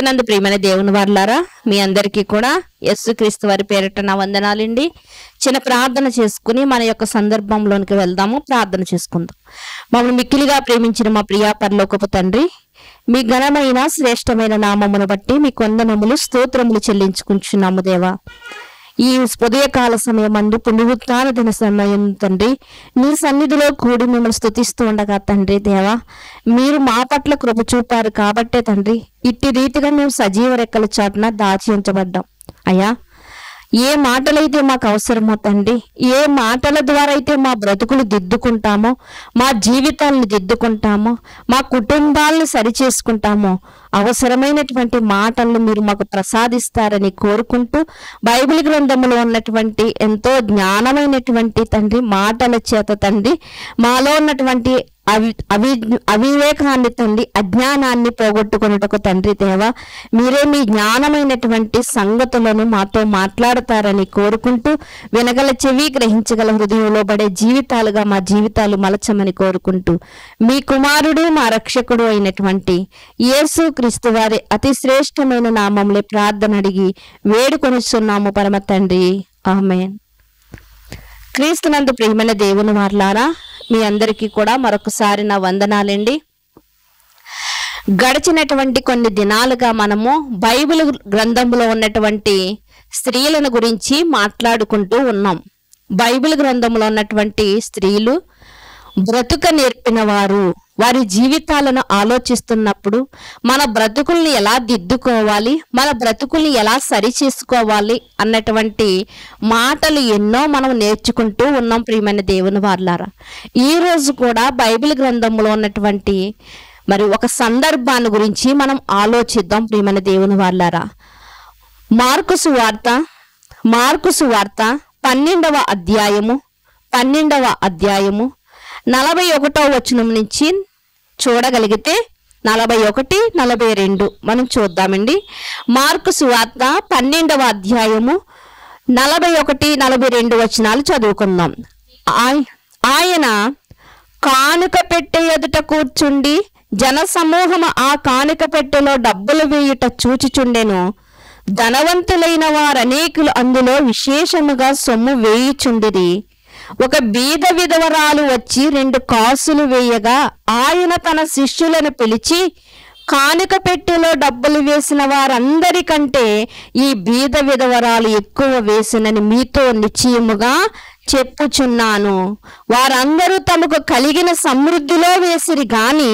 నందు ప్రియమైన దేవుని వారలారా, మీ అందరికీ కూడా యేసుక్రీస్తు వారి పేరిట నా వందనాలండి. చిన్న ప్రార్థన చేసుకుని మన యొక్క సందర్భంలోనికి వెళ్దాము. ప్రార్థన చేసుకుందాం. మమ్మల్ని మిక్కిలిగా ప్రేమించిన మా ప్రియా పరలోకపు తండ్రి, మీ ఘనమైన శ్రేష్టమైన నామమును బట్టి మీ వందనములు స్తోత్రములు చెల్లించుకుంటున్నాము దేవా. ఈ ఉదయకాల సమయం అందు పునరుత్థాన దిన సమయం తండ్రి, నీ సన్నిధిలో కూడి మిమ్మల్ని స్తుతిస్తూ ఉండగా తండ్రి దేవా, మీరు మా పట్ల కృప చూపారు కాబట్టే తండ్రి ఇట్టి రీతిగా మేము సజీవ రెక్కల చాటున దాచి ఉంచబడ్డాం అయ్యా. ఏ మాటలైతే మాకు అవసరమో తండ్రి, ఏ మాటల ద్వారా అయితే మా బ్రతుకులు దిద్దుకుంటామో, మా జీవితాలను దిద్దుకుంటామో, మా కుటుంబాలను సరిచేసుకుంటామో, అవసరమైనటువంటి మాటలను మీరు మాకు ప్రసాదిస్తారని కోరుకుంటూ, బైబిల్ గ్రంథంలో ఉన్నటువంటి ఎంతో జ్ఞానమైనటువంటి తండ్రి మాటల చేత తండ్రి మాలో ఉన్నటువంటి అవివేకాన్ని తండ్రి, అజ్ఞానాన్ని పోగొట్టుకున్నటకు తండ్రి దేవా, మీరే మీ జ్ఞానమైనటువంటి సంగతులను మాతో మాట్లాడతారని కోరుకుంటూ, వినగల చెవి గ్రహించగల హృదయంలో పడే జీవితాలుగా మా జీవితాలు మలచమని కోరుకుంటూ, మీ కుమారుడు మా రక్షకుడు అయినటువంటి యేసు క్రీస్తు వారి అతి శ్రేష్టమైన నామంలో ప్రార్థన అడిగి వేడుకొనిస్తున్నాము పరమ తండ్రి, ఆమేన్. క్రీస్తునందు ప్రియమైన దేవుని వారలారా, మీ అందరికీ కూడా మరొకసారి నా వందనాలండి. గడిచినటువంటి కొన్ని దినాలుగా మనము బైబిల్ గ్రంథంలో ఉన్నటువంటి స్త్రీలను గురించి మాట్లాడుకుంటూ ఉన్నాం. బైబిల్ గ్రంథంలో ఉన్నటువంటి స్త్రీలు బ్రతుక నేర్పిన వారు. వారి జీవితాలను ఆలోచిస్తున్నప్పుడు మన బ్రతుకుల్ని ఎలా దిద్దుకోవాలి, మన బ్రతుకుల్ని ఎలా సరి చేసుకోవాలి అన్నటువంటి మాటలు ఎన్నో మనం నేర్చుకుంటూ ఉన్నాం ప్రియమైన దేవుని వారలారా. ఈరోజు కూడా బైబిల్ గ్రంథంలో ఉన్నటువంటి మరి ఒక సందర్భాన్ని గురించి మనం ఆలోచిద్దాం ప్రియమైన దేవుని వారలారా. మార్కు సువార్త 12వ అధ్యాయము 41వ వచనం నుంచి చూడగలిగితే 41, 42 మనం చూద్దామండి. మార్కు సువార్త 12వ అధ్యాయము 41, 42 వచనాలు చదువుకుందాం. ఆయన కానుక పెట్టె ఎదుట కూర్చుండి జనసమూహము ఆ కానుక పెట్టెలో డబ్బులు వేయుట చూచుచుండెను. ధనవంతులైన వారనేకులు అందులో విశేషముగా సొమ్ము వేయుచుండిరి. ఒక బీద విధవరాలు వచ్చి 2 కాసులు వేయగా ఆయన తన శిష్యులను పిలిచి, కానుక పెట్టెలో డబ్బులు వేసిన వారందరికంటే ఈ బీద విధవరాలు ఎక్కువ వేసినని మీతో నిశ్చయముగా చెప్పుచున్నాను. వారందరూ తమకు కలిగిన సమృద్ధిలో వేసిరి గాని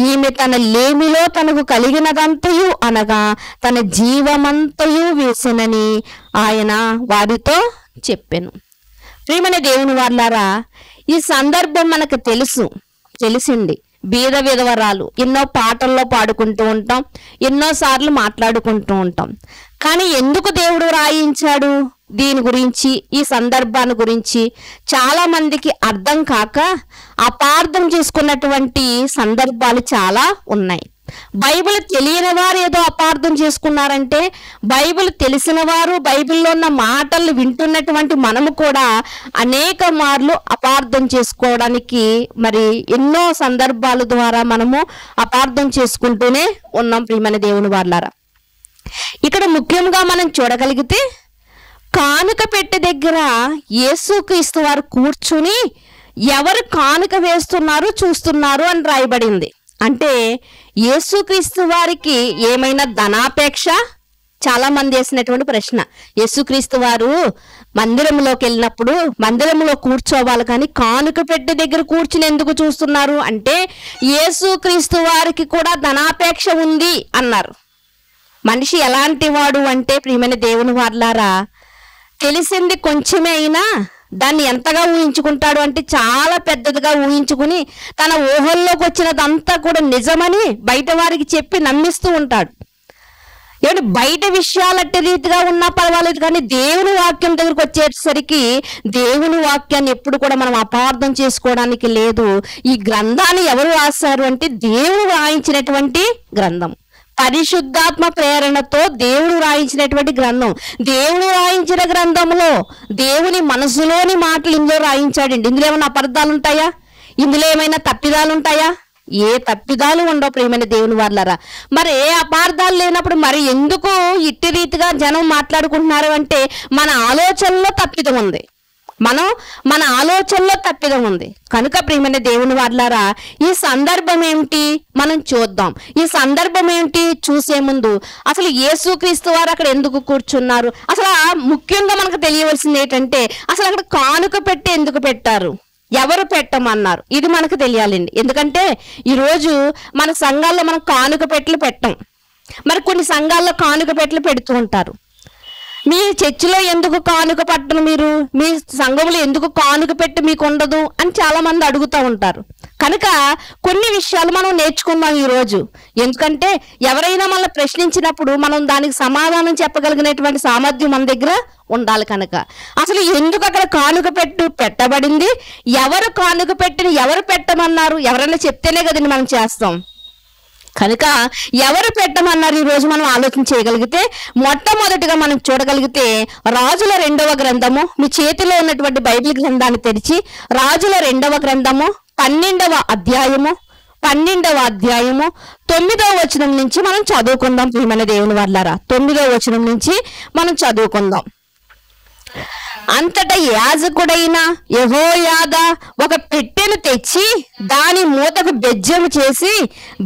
ఈమె తన లేమిలో తనకు కలిగినదంతయు అనగా తన జీవమంతయు వేసినని ఆయన వారితో చెప్పెను. ప్రియమైన దేవుని వారలారా, ఈ సందర్భం మనకు తెలిసింది. బీద విధవరాలు ఎన్నో పాటల్లో పాడుకుంటూ ఉంటాం, ఎన్నోసార్లు మాట్లాడుకుంటూ ఉంటాం. కానీ ఎందుకు దేవుడు రాయించాడు దీని గురించి, ఈ సందర్భాన్ని గురించి చాలా మందికి అర్థం కాక అపార్థం చేసుకున్నటువంటి సందర్భాలు చాలా ఉన్నాయి. బైబిల్ తెలియని వారు ఏదో అపార్థం చేసుకున్నారంటే, బైబిల్ తెలిసిన వారు బైబిల్లో ఉన్న మాటలు వింటున్నటువంటి మనము కూడా అనేక మార్లు అపార్థం చేసుకోవడానికి మరి ఎన్నో సందర్భాల ద్వారా మనము అపార్థం చేసుకుంటూనే ఉన్నాం ప్రియమైన దేవుని వారలారా. ఇక్కడ ముఖ్యంగా మనం చూడగలిగితే కానుక పెట్టె దగ్గర యేసుక్రీస్తు వారు కూర్చుని ఎవరు కానుక వేస్తున్నారు చూస్తున్నారు అని రాయబడింది. అంటే యేసుక్రీస్తు వారికి ఏమైనా ధనాపేక్ష? చాలా మంది వేసినటువంటి ప్రశ్న. యేసుక్రీస్తు వారు మందిరంలోకి వెళ్ళినప్పుడు మందిరంలో కూర్చోవాలి కానీ కానుక పెట్టె దగ్గర కూర్చుని ఎందుకు చూస్తున్నారు అంటే, యేసుక్రీస్తు వారికి కూడా ధనాపేక్ష ఉంది అన్నారు. మనిషి ఎలాంటి వాడు అంటే ప్రియమైన దేవుని వారలారా, తెలిసింది కొంచెమే అయినా దాన్ని ఎంతగా ఊహించుకుంటాడు అంటే చాలా పెద్దదిగా ఊహించుకుని తన ఊహల్లోకి వచ్చినదంతా కూడా నిజమని బయట వారికి చెప్పి నమ్మిస్తూ ఉంటాడు. ఏమంటే బయట విషయాలు అట్టి రీతిగా ఉన్నా పర్వాలేదు, కానీ దేవుని వాక్యం దగ్గరకు వచ్చేసరికి దేవుని వాక్యాన్ని ఎప్పుడు కూడా మనం అపార్థం చేసుకోవడానికి లేదు. ఈ గ్రంథాన్ని ఎవరు రాశారు అంటే దేవుడు రాయించినటువంటి గ్రంథం, పరిశుద్ధాత్మ ప్రేరణతో దేవుడు రాయించినటువంటి గ్రంథం. దేవుడు రాయించిన గ్రంథంలో దేవుని మనసులోని మాటలు ఇందులో రాయించాడండి. ఇందులో ఏమైనా అపార్థాలు ఉంటాయా? ఇందులో ఏమైనా తప్పిదాలు ఉంటాయా? ఏ తప్పిదాలు ఉండవు ప్రియమైన దేవుని వాళ్ళారా. మరి ఏ అపార్థాలు లేనప్పుడు మరి ఎందుకు ఇట్టి రీతిగా జనం మాట్లాడుకుంటున్నారు అంటే మన ఆలోచనలో తప్పిదం ఉంది, మన ఆలోచనలో తప్పిదం ఉంది. కనుక ప్రియమైన దేవుని వాళ్ళారా, ఈ సందర్భం ఏమిటి మనం చూద్దాం. ఈ సందర్భం ఏమిటి చూసే ముందు అసలు యేసుక్రీస్తు వారు అక్కడ ఎందుకు కూర్చున్నారు, అసలు ముఖ్యంగా మనకు తెలియవలసింది ఏంటంటే అసలు అక్కడ కానుక పెట్టి ఎందుకు పెట్టారు, ఎవరు పెట్టమన్నారు, ఇది మనకు తెలియాలండి. ఎందుకంటే ఈరోజు మన సంఘాల్లో మనం కానుక పెట్టలు పెట్టం, మరి కొన్ని సంఘాల్లో కానుక పెట్టలు పెడుతూ ఉంటారు. మీ చర్చిలో ఎందుకు కానుక పట్టను, మీరు మీ సంఘంలో ఎందుకు కానుక పెట్టి మీకు ఉండదు అని చాలా మంది అడుగుతూ ఉంటారు. కనుక కొన్ని విషయాలు మనం నేర్చుకుందాం ఈరోజు. ఎందుకంటే ఎవరైనా మనల్ని ప్రశ్నించినప్పుడు మనం దానికి సమాధానం చెప్పగలిగినటువంటి సామర్థ్యం మన దగ్గర ఉండాలి. కనుక అసలు ఎందుకు అక్కడ కానుక పెట్టబడింది, ఎవరు కానుక పెట్టిన, ఎవరు పెట్టమన్నారు, ఎవరైనా చెప్తేనే కదండి మనం చేస్తాం. కనుక ఎవరు పెట్టమన్నారు ఈరోజు మనం ఆలోచన చేయగలిగితే మొట్టమొదటిగా మనం చూడగలిగితే రాజుల 2వ గ్రంథము, మీ చేతిలో ఉన్నటువంటి బైబిల్ గ్రంథాన్ని తెరిచి రాజుల 2వ గ్రంథము 12వ అధ్యాయము 9వ వచనం నుంచి మనం చదువుకుందాం. ప్రియమైన దేవుని వాళ్ళారా, 9వ వచనం నుంచి మనం చదువుకుందాం. అంతటా యాజకుడైన యెహోయాదా ఒక పెట్టెను తెచ్చి దాని మూతకు బెజ్జము చేసి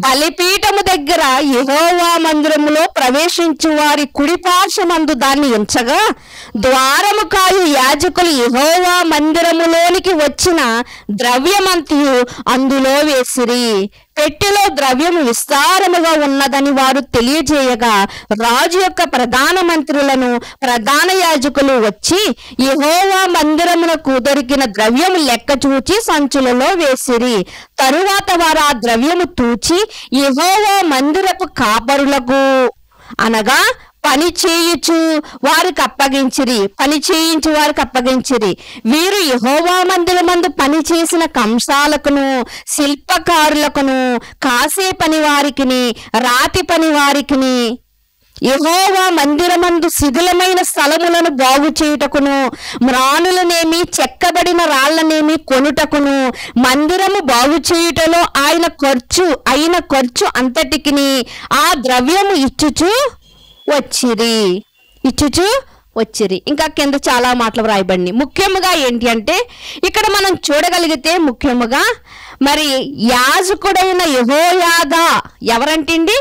బలిపీఠము దగ్గర యెహోవా మందిరములో ప్రవేశించు వారి కుడిపార్శ్వమందు దాన్ని ఉంచగా ద్వారము కాయు యాజకులు యెహోవా మందిరములోనికి వచ్చిన ద్రవ్యమంతయు అందులో వేసిరి. పెట్టెలో ద్రవ్యము విస్తారముగా ఉన్నదని వారు తెలియజేయగా రాజు యొక్క ప్రధాన మంత్రులను ప్రధాన యాజకులు వచ్చి యెహోవా మందిరమునకు దొరికిన ద్రవ్యము లెక్క చూచి సంచులలో వేసిరి. తరువాత వారు ఆ ద్రవ్యము తూచి యెహోవా మందిరపు కాపరులకు అనగా పని చేయించు వారికి అప్పగించిరి. వీరు యెహోవా మందిరమందు పని చేసిన కంసాలకును శిల్పకారులకును కాసే పని వారికిని రాతి పని వారికిని యెహోవా మందిరమందు శిథిలమైన స్థలములను బాగు చేయుటకును మ్రానులనేమి చెక్కబడిన రాళ్లనేమి కొనుటకును మందిరము బాగు చేయుటలో అయిన ఖర్చు అంతటికిని ఆ ద్రవ్యము ఇచ్చుచు వచ్చిరి. ఇంకా కింద చాలా మాటలు వ్రాయబడి ముఖ్యముగా ఏంటి అంటే ఇక్కడ మనం చూడగలిగితే ముఖ్యముగా మరి యాజకుడైన యెహోయాదా ఎవరంటండి,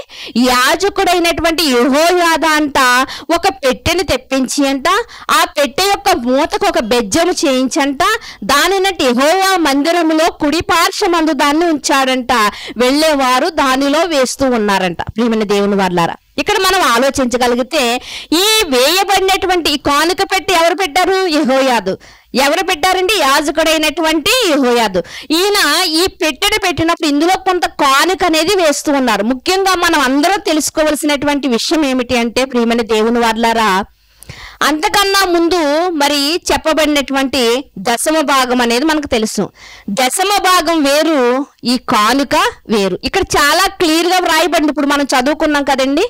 యాజకుడైనటువంటి యెహోయాదా అంట ఒక పెట్టెని తెప్పించి అంట ఆ పెట్టె యొక్క మూతకు ఒక బెజ్జము చేయించంట దానినట్టు యెహోవా మందిరములో కుడి పార్శ్వమందు దాన్ని ఉంచాడంట. వెళ్ళేవారు దానిలో వేస్తూ ఉన్నారంట. ప్రియమైన దేవుని వాళ్ళారా, ఇక్కడ మనం ఆలోచించగలిగితే ఈ వేయబడినటువంటి ఈ కానుక పెట్టి ఎవరు పెట్టారు, యెహోయాదు. ఎవరు పెట్టారండి, యాజకుడైనటువంటి యెహోయాదు. ఈయన ఈ పెట్టెను పెట్టినప్పుడు ఇందులో కొంత కానుక అనేది వేస్తూ ఉన్నారు. ముఖ్యంగా మనం అందరం తెలుసుకోవలసినటువంటి విషయం ఏమిటి అంటే ప్రియమైన దేవుని వాళ్ళారా, అంతకన్నా ముందు మరి చెప్పబడినటువంటి దశమ భాగం అనేది మనకు తెలుసు. దశమ భాగం వేరు, ఈ కానుక వేరు. ఇక్కడ చాలా క్లియర్ గా వ్రాయబడింది. ఇప్పుడు మనం చదువుకున్నాం కదండి.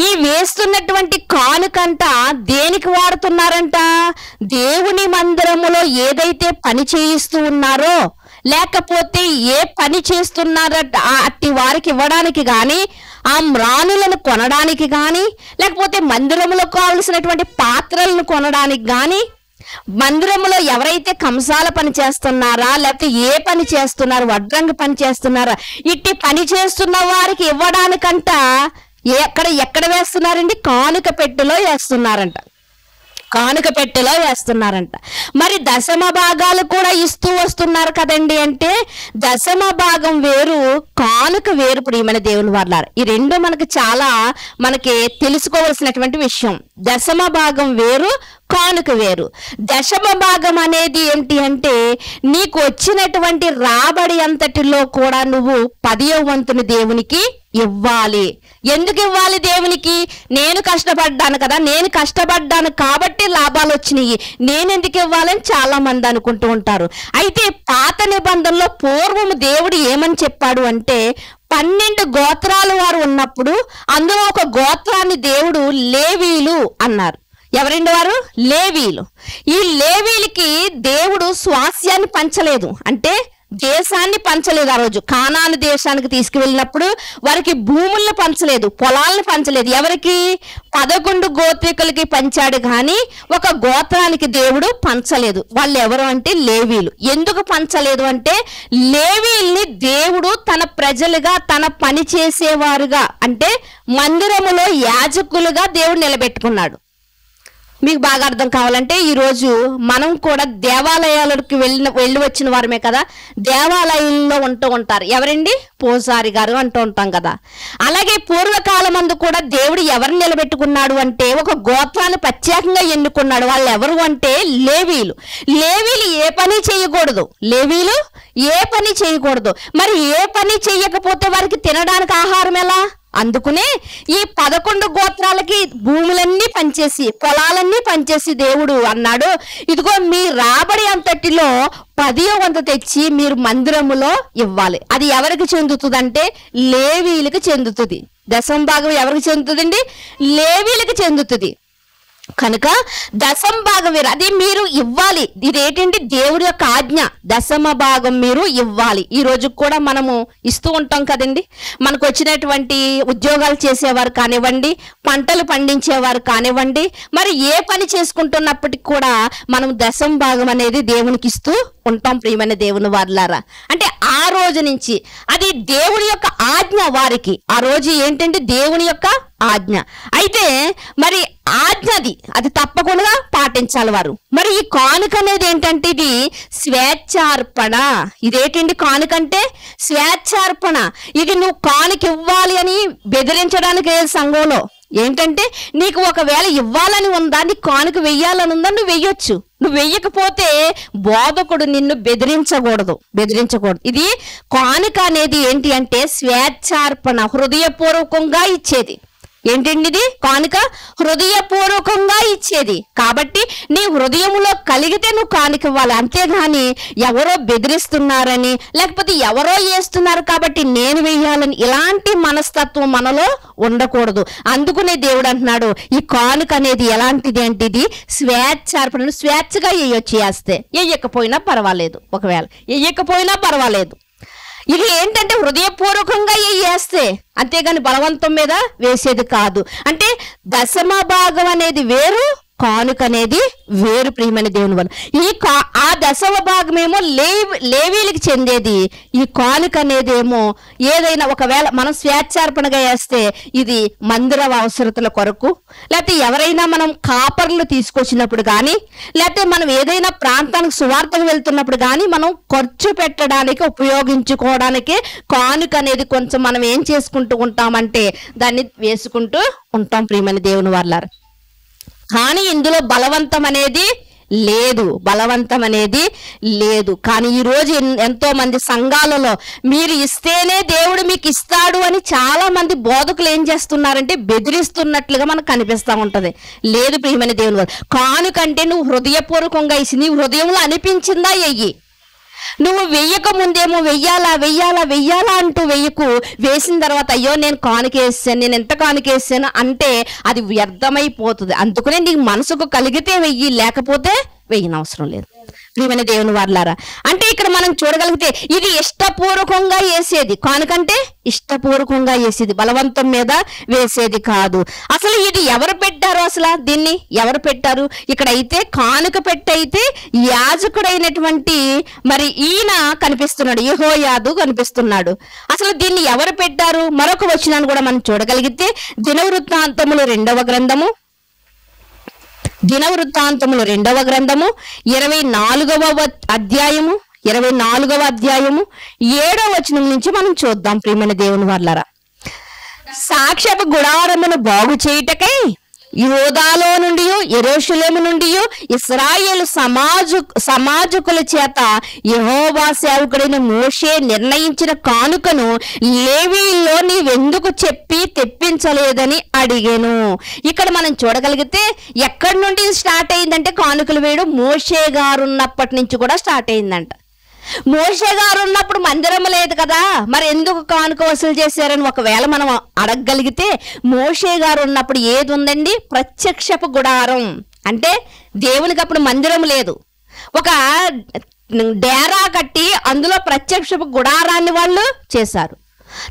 ఈ వేస్తున్నటువంటి కానుకంట దేనికి వాడుతున్నారంట, దేవుని మందిరములో ఏదైతే పని చేయిస్తూ ఉన్నారో లేకపోతే ఏ పని చేస్తున్నారట అట్టి వారికి ఇవ్వడానికి గాని, ఆ మ్రానులను కొనడానికి గాని, లేకపోతే మందిరములో కావలసినటువంటి పాత్రలను కొనడానికి గాని, మందిరములో ఎవరైతే కంసాల పని చేస్తున్నారా లేకపోతే ఏ పని చేస్తున్నారు, వడ్రంగి పని చేస్తున్నారా, ఇట్టి పని చేస్తున్న వారికి ఇవ్వడానికంట ఎక్కడ వేస్తున్నారండి, కానుక పెట్టెలో వేస్తున్నారంట. మరి దశమ భాగాలు కూడా ఇస్తూ వస్తున్నారు కదండి. అంటే దశమ భాగం వేరు, కానుక వేరు. ప్రియమైన దేవుని వాళ్ళారా, ఈ రెండు మనకి తెలుసుకోవాల్సినటువంటి విషయం. దశమ భాగం వేరు, కానుక వేరు. దశమ భాగం అనేది ఏంటి అంటే నీకు వచ్చినటువంటి రాబడి అంతటిలో కూడా నువ్వు 10వ వంతుని దేవునికి ఇవ్వాలి. ఎందుకు ఇవ్వాలి దేవునికి? నేను కష్టపడ్డాను కదా, నేను కష్టపడ్డాను కాబట్టి లాభాలు వచ్చినాయి, నేను ఎందుకు ఇవ్వాలని చాలా మంది అనుకుంటూ ఉంటారు. అయితే పాత నిబంధనలో పూర్వము దేవుడు ఏమని చెప్పాడు అంటే 12 గోత్రాల వారు ఉన్నప్పుడు అందులో ఒక గోత్రాన్ని దేవుడు లేవీలు అన్నారు. ఎవరండి వారు? లేవీలు. ఈ లేవీలకి దేవుడు స్వాస్యాన్ని పంచలేదు, అంటే దేశాన్ని పంచలేదు. ఆ రోజు కానాను దేశానికి తీసుకువెళ్ళినప్పుడు వారికి భూములను పంచలేదు, పొలాలను పంచలేదు. ఎవరికి? 11 గోత్రికులకి పంచాడు, కానీ ఒక గోత్రానికి దేవుడు పంచలేదు. వాళ్ళు ఎవరు అంటే లేవీలు. ఎందుకు పంచలేదు అంటే లేవీల్ని దేవుడు తన ప్రజలుగా, తన పని చేసేవారుగా, అంటే మందిరములో యాజకులుగా దేవుడు నిలబెట్టుకున్నాడు. మీకు బాగా అర్థం కావాలంటే ఈరోజు మనం కూడా దేవాలయాలకు వెళ్ళి వచ్చిన వారమే కదా, దేవాలయంలో ఉంటూ ఉంటారు. ఎవరండి? పూజారి గారు అంటూ ఉంటాం కదా. అలాగే పూర్వకాలం అందు కూడా దేవుడు ఎవరిని నిలబెట్టుకున్నాడు అంటే ఒక గోత్రాన్ని ప్రత్యేకంగా ఎన్నుకున్నాడు. వాళ్ళు ఎవరు అంటే లేవీలు. లేవీలు ఏ పని చేయకూడదు, లేవీలు ఏ పని చేయకూడదు. మరి ఏ పని చేయకపోతే వారికి తినడానికి ఆహారం ఎలా? అందుకునే ఈ 11 గోత్రాలకి భూములన్నీ పంచేసి, పొలాలన్నీ పంచేసి దేవుడు అన్నాడు, ఇదిగో మీ రాబడి అంతటిలో 10వ వంతు తెచ్చి మీరు మందిరములో ఇవ్వాలి. అది ఎవరికి చెందుతుంది అంటే లేవీలకు చెందుతుంది. దశమ భాగం ఎవరికి చెందుతుందండి? లేవీలకు చెందుతుంది. కనుక దశమ భాగం వేరు, అది మీరు ఇవ్వాలి. ఇదేంటంటే దేవుడి యొక్క ఆజ్ఞ. దశమ భాగం మీరు ఇవ్వాలి. ఈ రోజు కూడా మనము ఇస్తూ ఉంటాం కదండి. మనకు వచ్చినటువంటి ఉద్యోగాలు చేసేవారు కానివ్వండి, పంటలు పండించేవారు కానివ్వండి, మరి ఏ పని చేసుకుంటున్నప్పటికీ కూడా మనం దశమ భాగం అనేది దేవునికి ఇస్తూ ఉంటాం. ప్రియమైన దేవుని వారలారా, అంటే ఆ రోజు నుంచి అది దేవుని యొక్క ఆజ్ఞ వారికి. ఆ రోజు ఏంటంటే దేవుని యొక్క ఆజ్ఞ. అయితే మరి ఆజ్ఞది అది తప్పకుండా పాటించాలి వారు. మరి ఈ కానుక అనేది ఏంటంటే ఇది స్వేచ్ఛార్పణ. ఇదేంటండి కానుక అంటే? స్వేచ్ఛార్పణ. ఇది నువ్వు కానుక ఇవ్వాలి అని బెదిరించడానికి లేదు సంఘంలో. ఏంటంటే నీకు ఒకవేళ ఇవ్వాలని ఉందా, నీ కానుక వెయ్యాలని ఉందా, నువ్వు వెయ్యొచ్చు. నువ్వు వెయ్యకపోతే బోధకుడు నిన్ను బెదిరించకూడదు. ఇది కానుక అనేది ఏంటి అంటే స్వేచ్ఛార్పణ, హృదయపూర్వకంగా ఇచ్చేది. ఏంటండి ఇది? కానుక హృదయపూర్వకంగా ఇచ్చేది. కాబట్టి నీ హృదయంలో కలిగితే నువ్వు కానుక ఇవ్వాలి. అంతేగాని ఎవరో బెదిరిస్తున్నారని, లేకపోతే ఎవరో వేస్తున్నారు కాబట్టి నేను వెయ్యాలని, ఇలాంటి మనస్తత్వం మనలో ఉండకూడదు. అందుకునే దేవుడు అంటున్నాడు ఈ కానుక అనేది ఎలాంటిది అంటే ఇది స్వేచ్ఛార్పణ. స్వేచ్ఛగా వేయొచ్చు, వేస్తే వేయకపోయినా పర్వాలేదు, ఒకవేళ వేయకపోయినా పర్వాలేదు. ఇది ఏంటంటే హృదయపూర్వకంగా వేస్తే, అంతేగాని బలవంతం మీద వేసేది కాదు. అంటే దశమ భాగం అనేది వేరు, కానుక అనేది వేరు. ప్రియమైన దేవుని వల్ల ఆ దశమ భాగమేమో లేవీలకు చెందేది. ఈ కానుక అనేది ఏమో ఏదైనా ఒకవేళ మనం స్వేచ్ఛార్పణగా వేస్తే ఇది మందిర అవసరతల కొరకు, లేకపోతే ఎవరైనా మనం కాపర్లు తీసుకొచ్చినప్పుడు కానీ, లేకపోతే మనం ఏదైనా ప్రాంతానికి సువార్తకు వెళ్తున్నప్పుడు కానీ మనం ఖర్చు పెట్టడానికి ఉపయోగించుకోవడానికి కానుక అనేది కొంచెం మనం ఏం చేసుకుంటూ ఉంటామంటే దాన్ని వేసుకుంటూ ఉంటాం. ప్రియమైన దేవుని వాళ్ళారు, కానీ ఇందులో బలవంతం అనేది లేదు. కానీ ఈ రోజు ఎంతో మంది సంఘాలలో మీరు ఇస్తేనే దేవుడు మీకు ఇస్తాడు అని చాలా మంది బోధకులు ఏం చేస్తున్నారంటే బెదిరిస్తున్నట్లుగా మనకు కనిపిస్తూ ఉంటది. లేదు ప్రియమైన దేవుని వాళ్ళు, కానుకంటే నువ్వు హృదయపూర్వకంగా ఇచ్చి నీ హృదయంలో అనిపించిందా ఎయ్యి. నువ్వు వెయ్యక ముందేమో వెయ్యాలా అంటూ వెయ్యకు. వేసిన తర్వాత అయ్యో నేను కానుకేసాను, నేను ఎంత కానుకేసాను అంటే అది వ్యర్థమైపోతుంది. అందుకనే నీకు మనసుకు కలిగితే వెయ్యి, లేకపోతే వెయ్యనవసరం లేదు. ప్రియమైన దేవుని వారలారా, అంటే ఇక్కడ మనం చూడగలిగితే ఇది ఇష్టపూర్వకంగా వేసేది. కానుకంటే ఇష్టపూర్వకంగా వేసేది, బలవంతం మీద వేసేది కాదు. అసలు ఇది ఎవరు పెట్టారు? అసలు దీన్ని ఎవరు పెట్టారు? ఇక్కడ అయితే కానుక పెట్టయితే యాజకుడైనటువంటి మరి ఈయన కనిపిస్తున్నాడు, యెహోయాదు కనిపిస్తున్నాడు. అసలు దీన్ని ఎవరు పెట్టారు? మరొక వచనాన్ని కూడా మనం చూడగలిగితే దినవృత్తాంతములు 2వ గ్రంథము 24వ అధ్యాయము 7వ వచనం నుంచి మనం చూద్దాం. ప్రియమైన దేవుని వారలారా, సాక్ష్యపు గుడారమును బాగు చేయుటకై యూదాలో నుండి యెరూషలేము నుండి ఇశ్రాయేలు సమాజకుల చేత యెహోవా సేవకుడైన మోషే నిర్ణయించిన కానుకను లేవీయుల్లో నీవెందుకు చెప్పి తెప్పించలేదని అడిగాను. ఇక్కడ మనం చూడగలిగితే ఎక్కడి నుండి స్టార్ట్ అయిందంటే కానుకలు వేయడం మోషే గారు ఉన్నప్పటి నుంచి కూడా స్టార్ట్ అయిందంట. మోషే గారు ఉన్నప్పుడు మందిరం లేదు కదా, మరి ఎందుకు కానుక వసూలు చేశారని ఒకవేళ మనం అడగగలిగితే, మోషే గారు ఉన్నప్పుడు ఏది ఉందండి? ప్రత్యక్షపు గుడారం. అంటే దేవునికి అప్పుడు మందిరం లేదు, ఒక డేరా కట్టి అందులో ప్రత్యక్షపు గుడారాన్ని వాళ్ళు చేశారు.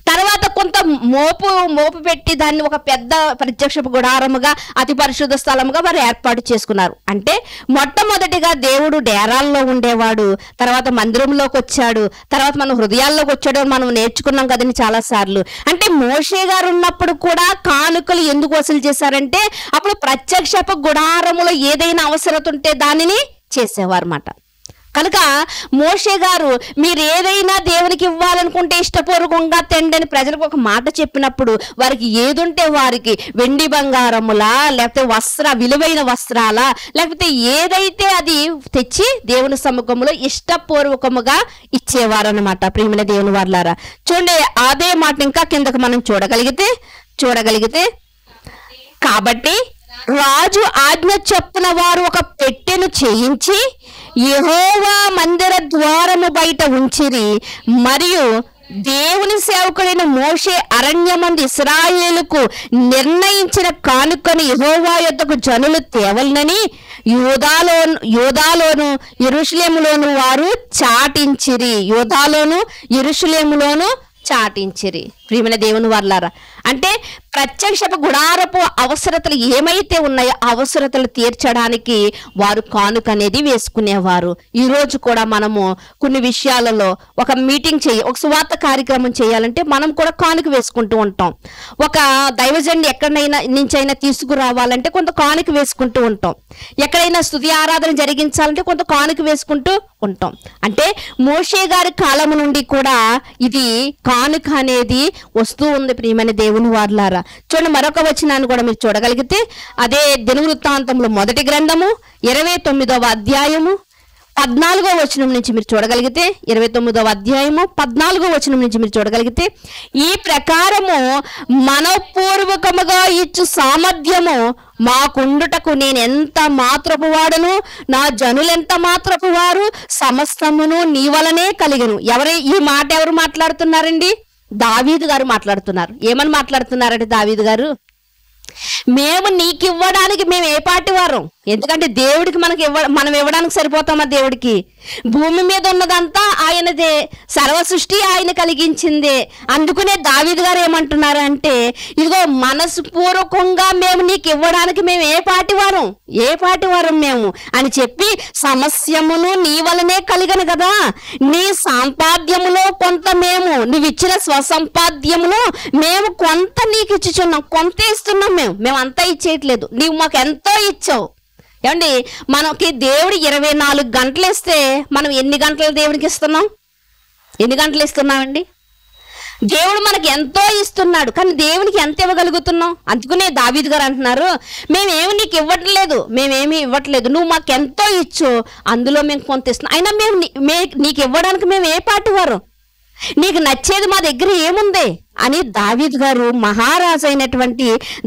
తర్వాత కొంత మోపు పెట్టి దాన్ని ఒక పెద్ద ప్రత్యక్షపు గుడారముగా అతి పరిశుద్ధ స్థలముగా వారు ఏర్పాటు చేసుకున్నారు. అంటే మొట్టమొదటిగా దేవుడు డేరాల్లో ఉండేవాడు, తర్వాత మందిరంలోకి వచ్చాడు, తర్వాత మన హృదయాల్లోకి వచ్చాడు అని మనం నేర్చుకున్నాం కదండి చాలా సార్లు. అంటే మోషే గారు ఉన్నప్పుడు కూడా కానుకలు ఎందుకు వసూలు చేశారంటే అప్పుడు ప్రత్యక్షపు గుడారములో ఏదైనా అవసరత ఉంటే దానిని చేసేవారు అన్నమాట. కనుక మోషే గారు మీరు ఏదైనా దేవునికి ఇవ్వాలనుకుంటే ఇష్టపూర్వకంగా తెండి అని ప్రజలకు ఒక మాట చెప్పినప్పుడు వారికి ఏదుంటే వారికి వెండి బంగారములా, లేకపోతే విలువైన వస్త్రాలా, లేకపోతే ఏదైతే అది తెచ్చి దేవుని సముఖంలో ఇష్టపూర్వకముగా ఇచ్చేవారు అన్నమాట. ప్రియమైన దేవుని వారలారా, చూడండి అదే మాట ఇంకా కిందకు మనం చూడగలిగితే కాబట్టి రాజు ఆజ్ఞ చొప్పున వారు ఒక పెట్టెను చేయించి యెహోవా మందిర ద్వారము బయట ఉంచిరి. మరియు దేవుని సేవకుడైన మోషే అరణ్యమందు ఇశ్రాయేలుకు నిర్ణయించిన కానుకను యెహోవా యొద్దకు జనులు తేవలనని యూదాలోను యెరూషలేములోను వారు చాటించిరి. యూదాలోను యెరూషలేములోను చాటించిరి. ప్రియమైన దేవుని వారలారా, అంటే ప్రత్యక్షపు గుడారపు అవసరతలు ఏమైతే ఉన్నాయో అవసరతలు తీర్చడానికి వారు కానుక అనేది వేసుకునేవారు. ఈ రోజు కూడా మనము కొన్ని విషయాలలో ఒక మీటింగ్ ఒక సువార్త కార్యక్రమం చేయాలంటే మనం కూడా కానుక వేసుకుంటూ ఉంటాం. ఒక దైవజన్ని ఎక్కడైనా నుంచైనా తీసుకురావాలంటే కొంత కానుక వేసుకుంటూ ఉంటాం. ఎక్కడైనా స్తుతి ఆరాధన జరిగించాలంటే కొంత కానుక వేసుకుంటూ ఉంటాం. అంటే మోషే గారి కాలం నుండి కూడా ఇది కానుక అనేది వస్తూ ఉంది. ప్రియమైన దేవుని వారలారా, చూడండి మరొక వచనాన్ని కూడా మీరు చూడగలిగితే అదే దినవృత్తాంతంలో మొదటి గ్రంథము 29వ అధ్యాయము 14వ వచనం నుంచి మీరు చూడగలిగితే 29వ అధ్యాయము 14వ వచనం నుంచి మీరు చూడగలిగితే ఈ ప్రకారము మనపూర్వకముగా ఇచ్చు సామర్థ్యము మాకుండుటకు నేను ఎంత మాత్రపు వాడను, నా జనులెంత మాత్రపు వారు, సమస్తమును నీ వలనే కలిగను. ఈ మాట ఎవరు మాట్లాడుతున్నారండి? దావీదు గారు మాట్లాడుతున్నారు. ఏమని మాట్లాడుతున్నారంటే దావీదు గారు, మేము నీకు ఇవ్వడానికి మేము ఏ పాటి వారం? ఎందుకంటే దేవుడికి మనం ఇవ్వడానికి సరిపోతామా? దేవుడికి భూమి మీద ఉన్నదంతా ఆయనదే, సర్వ సృష్టి ఆయన కలిగించిందే. అందుకనే దావీదు గారు ఏమంటున్నారు అంటే, ఇదిగో మనస్పూర్వకంగా మేము నీకు ఇవ్వడానికి మేము ఏ పాటి వారం మేము అని చెప్పి సమస్యమును నీ వలనే కలిగను కదా, నీ సంపాద్యములో కొంత మేము, నువ్వు ఇచ్చిన స్వసంపాద్యములో మేము కొంత నీకు ఇచ్చుచున్నాం, కొంత ఇస్తున్నాం. మేము అంతా ఇచ్చేయట్లేదు, నీవు మాకు ఎంతో ఇచ్చావు. ఏమండి, మనకి దేవుడు 24 గంటలు ఇస్తే మనం ఎన్ని గంటలు దేవుడికి ఇస్తున్నాం? ఎన్ని గంటలు ఇస్తున్నామండి? దేవుడు మనకి ఎంతో ఇస్తున్నాడు, కానీ దేవునికి ఎంత ఇవ్వగలుగుతున్నాం? అందుకనే దావీదు గారు అంటున్నారు, మేమేమి నీకు మేమేమి ఇవ్వట్లేదు, నువ్వు మాకు ఎంతో ఇచ్చు, అందులో మేము కొంత ఇస్తున్నాం. అయినా నీకు ఇవ్వడానికి మేము ఏ పాటి వారు? నీకు నచ్చేది మా దగ్గర ఏముంది అని దావీదు గారు, మహారాజు అయినటువంటి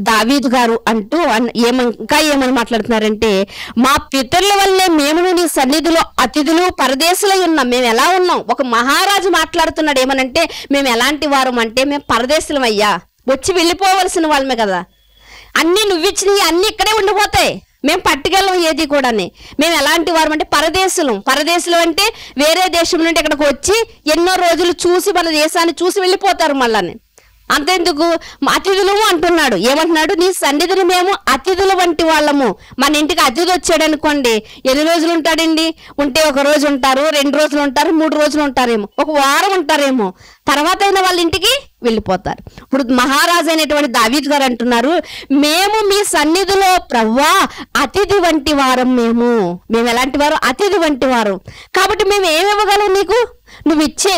దావీదు గారు అంటూ ఇంకా ఏమని మాట్లాడుతున్నారంటే, మా పితరుల వల్లే మేము నీ సన్నిధిలో అతిథులు పరదేశులై ఉన్నాం. మేము ఎలా ఉన్నాం? ఒక మహారాజు మాట్లాడుతున్నాడు. ఏమనంటే మేము ఎలాంటి వారం అంటే, మేము పరదేశులం అయ్యా, వచ్చి వెళ్ళిపోవలసిన వాళ్ళమే కదా, అన్ని నువ్విచ్చినవి అన్ని ఇక్కడే ఉండిపోతాయి, మేము పట్టుకెళ్ళం ఏది కూడా. మేము ఎలాంటి వారం అంటే పరదేశులు అంటే వేరే దేశం నుండి ఇక్కడికి వచ్చి ఎన్నో రోజులు చూసి మన దేశాన్ని చూసి వెళ్ళిపోతారు. మళ్ళీ అంతెందుకు అతిథులు అంటున్నాడు. ఏమంటున్నాడు? నీ సన్నిధిని మేము అతిథుల వంటి వాళ్ళము. మన ఇంటికి అతిథి వచ్చాడు అనుకోండి, ఎన్ని రోజులు ఉంటాడండి? ఉంటే 1 రోజు ఉంటారు, 2 రోజులు ఉంటారు, 3 రోజులు ఉంటారేమో, 1 వారం ఉంటారేమో, తర్వాత అయినా వాళ్ళ ఇంటికి వెళ్ళిపోతారు. ఇప్పుడు మహారాజు అయినటువంటి దావీదు గారు అంటున్నారు, మేము మీ సన్నిధిలో ప్రవ్వా అతిథి వంటి వారం. మేము ఎలాంటి వారు? అతిథి వంటి వారు. కాబట్టి మేము ఏమి ఇవ్వగలం నీకు?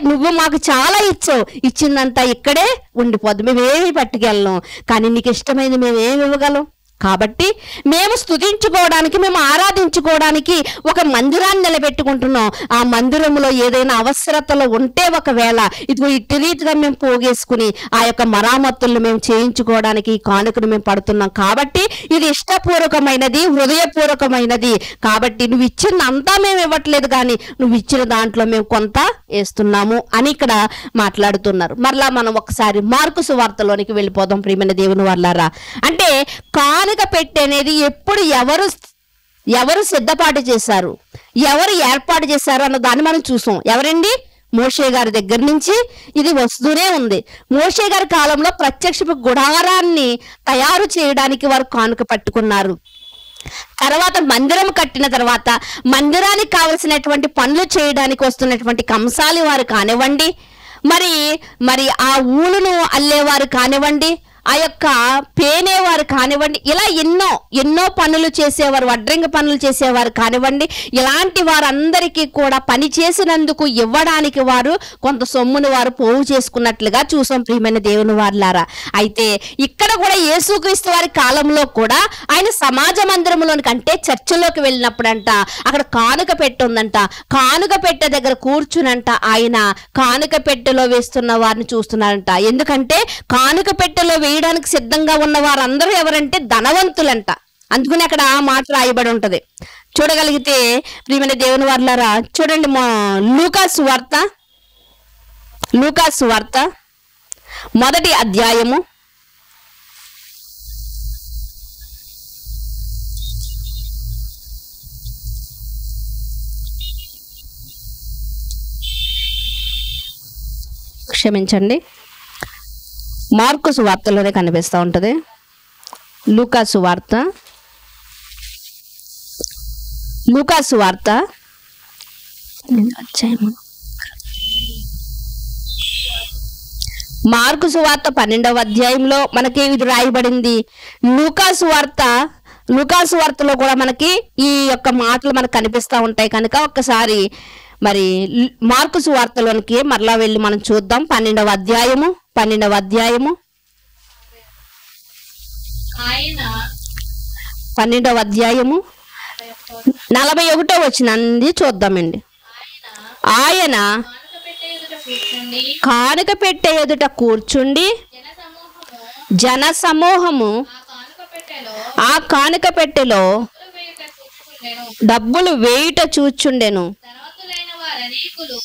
నువ్వు మాకు చాలా ఇచ్చావు, ఇచ్చిందంతా ఇక్కడే ఉండిపోద్దు, మేమేమి పట్టుకెళ్ళం. కానీ నీకు ఇష్టమైంది మేము ఏమి ఇవ్వగలం? కాబట్టి మేము స్తుతించుకోవడానికి, మేము ఆరాధించుకోవడానికి ఒక మందిరాన్ని నిలబెట్టుకుంటున్నాం. ఆ మందిరంలో ఏదైనా అవసరతలు ఉంటే ఒకవేళ ఇదిగో ఇట్టి రీతిగా మేము పోగేసుకుని ఆ యొక్క మరామత్తులను మేము చేయించుకోవడానికి ఈ కానుకను మేము పడుతున్నాం. కాబట్టి ఇది ఇష్టపూర్వకమైనది, హృదయపూర్వకమైనది. కాబట్టి నువ్వు ఇచ్చిన అంతా మేము ఇవ్వట్లేదు, కానీ నువ్వు ఇచ్చిన దాంట్లో మేము కొంత వేస్తున్నాము అని ఇక్కడ మాట్లాడుతున్నారు. మరలా మనం ఒకసారి మార్కు సువార్తలోనికి వెళ్ళిపోదాం ప్రియమైన దేవుని వాళ్ళారా. అంటే కానుక పెట్టె అనేది ఎప్పుడు ఎవరు సిద్ధపాటు చేశారు, ఎవరు ఏర్పాటు చేశారు అన్న దాన్ని మనం చూసాం. ఎవరండి? మోషే గారి దగ్గర నుంచి ఇది వస్తూనే ఉంది. మోషే గారి కాలంలో ప్రత్యక్షపు గుడారాన్ని తయారు చేయడానికి వారు కానుక పట్టుకున్నారు. తర్వాత మందిరం కట్టిన తర్వాత మందిరానికి కావలసినటువంటి పనులు చేయడానికి వస్తున్నటువంటి కంసాలి వారు కానివ్వండి, మరి ఆ ఊలును అల్లేవారు కానివ్వండి, ఆ యొక్క పేనేవారు కానివ్వండి, ఇలా ఎన్నో పనులు చేసేవారు, వడ్రంగ పనులు చేసేవారు కానివ్వండి, ఇలాంటి వారందరికీ కూడా పని చేసినందుకు ఇవ్వడానికి వారు కొంత సొమ్మును వారు పోగు చేసుకున్నట్లుగా చూసాం ప్రియమైన దేవుని వారులారా. అయితే ఇక్కడ కూడా యేసుక్రీస్తు వారి కాలంలో కూడా ఆయన సమాజ మందిరంలోనికి, అంటే చర్చిలోకి వెళ్ళినప్పుడంట అక్కడ కానుక పెట్టె ఉందంట. కానుక పెట్టె దగ్గర కూర్చునంట ఆయన కానుక పెట్టెలో వేస్తున్న వారిని చూస్తున్నారంట. ఎందుకంటే కానుక పెట్టెలో వేయడానికి సిద్ధంగా ఉన్న వారందరూ ఎవరంటే ధనవంతులంట. అందుకని అక్కడ ఆ మాట రాయబడి ఉంటది. చూడగలిగితే ప్రియమైన దేవుని వారులారా, చూడండి లూకాసు వార్త మొదటి అధ్యాయము 'క్షమించండి, మార్కు సువార్తలోనే కనిపిస్తూ ఉంటుంది. లూకాసు వార్త మార్కు సువార్త 12వ అధ్యాయంలో మనకి ఇది రాయబడింది. లూకాసు వార్తలో కూడా మనకి ఈ యొక్క మాటలు మనకు కనిపిస్తూ ఉంటాయి. కనుక ఒక్కసారి మరి మార్కు సువార్తలోనికి మరలా వెళ్ళి మనం చూద్దాం. 12వ అధ్యాయము 12వ అధ్యాయము 41వ వచనాన్ని చూద్దామండి. ఆయన కానుక పెట్టె ఎదుట కూర్చుండి జన సమూహము ఆ కానుక పెట్టెలో డబ్బులు వేయుట చూచుండెను.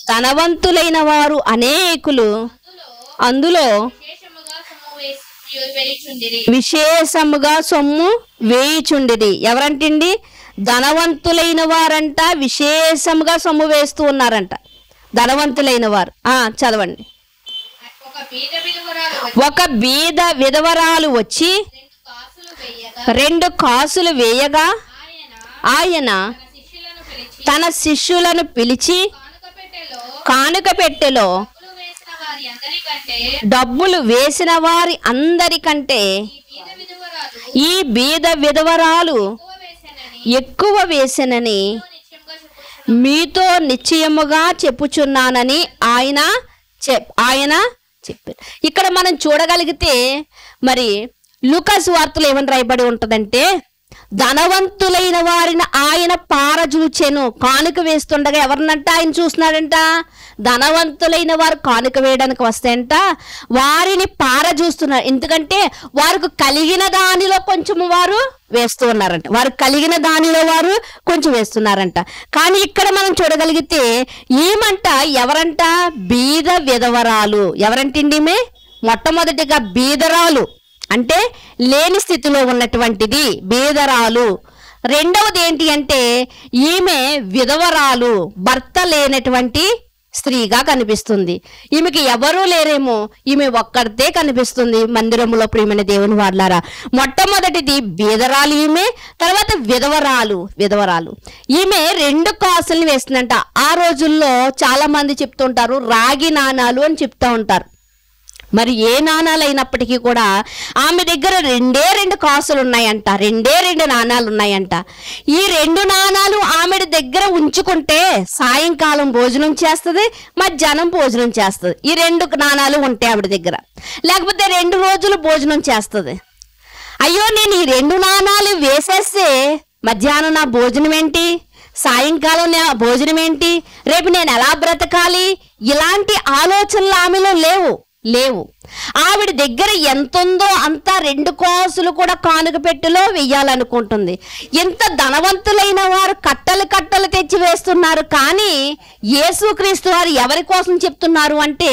ధనవంతులైన వారు అనేకులు అందులో విశేషముగా సొమ్ము వేయుచుండిరి. ఎవరంటండి? ధనవంతులైన వారంట విశేషముగా సొమ్ము వేస్తూ ఉన్నారంట. ధనవంతులైన వారు. చదవండి. ఒక బీద విధవరాలు వచ్చి 2 కాసులు వేయగా ఆయన తన శిష్యులను పిలిచి కానుక పెట్టెలో డబ్బులు వేసిన వారి అందరికంటే ఈ బీద విధవరాలు ఎక్కువ వేసెనని మీతో నిశ్చయముగా చెప్పుచున్నానని ఆయన చెప్పారు. ఇక్కడ మనం చూడగలిగితే మరి లూకాసు వార్తలో ఏమని రాయబడి ఉంటదంటే, ధనవంతులైన వారిని ఆయన పారజూచెను. కానుక వేస్తుండగా ఎవరినంట ఆయన చూస్తున్నాడంట? ధనవంతులైన వారు కానుక వేయడానికి వస్తేంట వారిని పారజూస్తున్నారు. ఎందుకంటే వారికి కలిగిన దానిలో కొంచెం వారు వేస్తూ ఉన్నారంట. వారు కలిగిన దానిలో వారు కొంచెం వేస్తున్నారంట. కానీ ఇక్కడ మనం చూడగలిగితే ఏమంట? ఎవరంట? బీద విధవరాలు. ఎవరంటండి? మొట్టమొదటిగా బీదరాలు అంటే లేని స్థితిలో ఉన్నటువంటిది బీదరాలు. రెండవది ఏంటి అంటే ఈమె విధవరాలు, భర్త లేనటువంటి స్త్రీగా కనిపిస్తుంది. ఈమెకి ఎవరూ లేరేమో, ఈమె ఒక్కడితే కనిపిస్తుంది మందిరంలో. ప్రియమైన దేవుని వారలారా, మొట్టమొదటిది బీదరాలు ఈమె, తర్వాత విధవరాలు. ఈమె 2 కాసులు వేస్తుందంట. ఆ రోజుల్లో చాలా మంది చెప్తుంటారు రాగి నాణాలు అని చెప్తూ ఉంటారు. మరి ఏ నాణాలు అయినప్పటికీ కూడా ఆమె దగ్గర 2 కాసులు ఉన్నాయంట, 2 నాణాలు ఉన్నాయంట. ఈ 2 నాణాలు ఆమె దగ్గర ఉంచుకుంటే సాయంకాలం భోజనం చేస్తుంది, మధ్యాహ్నం భోజనం చేస్తుంది. ఈ 2 నాణాలు ఉంటాయి ఆవిడ దగ్గర. లేకపోతే 2 రోజులు భోజనం చేస్తుంది. అయ్యో నేను ఈ 2 నాణాలు వేసేస్తే మధ్యాహ్నం నా భోజనం ఏంటి, సాయంకాలం నా భోజనం ఏంటి, రేపు నేను ఎలా బ్రతకాలి, ఇలాంటి ఆలోచనలు ఆమెలో లేవు. ఆవిడ దగ్గర ఎంత ఉందో అంత 2 కాసులు కూడా కానుక పెట్టెలో వెయ్యాలనుకుంటుంది. ఎంత ధనవంతులైన వారు కట్టలు తెచ్చి వేస్తున్నారు. కానీ యేసుక్రీస్తు వారు ఎవరి కోసం చెప్తున్నారు అంటే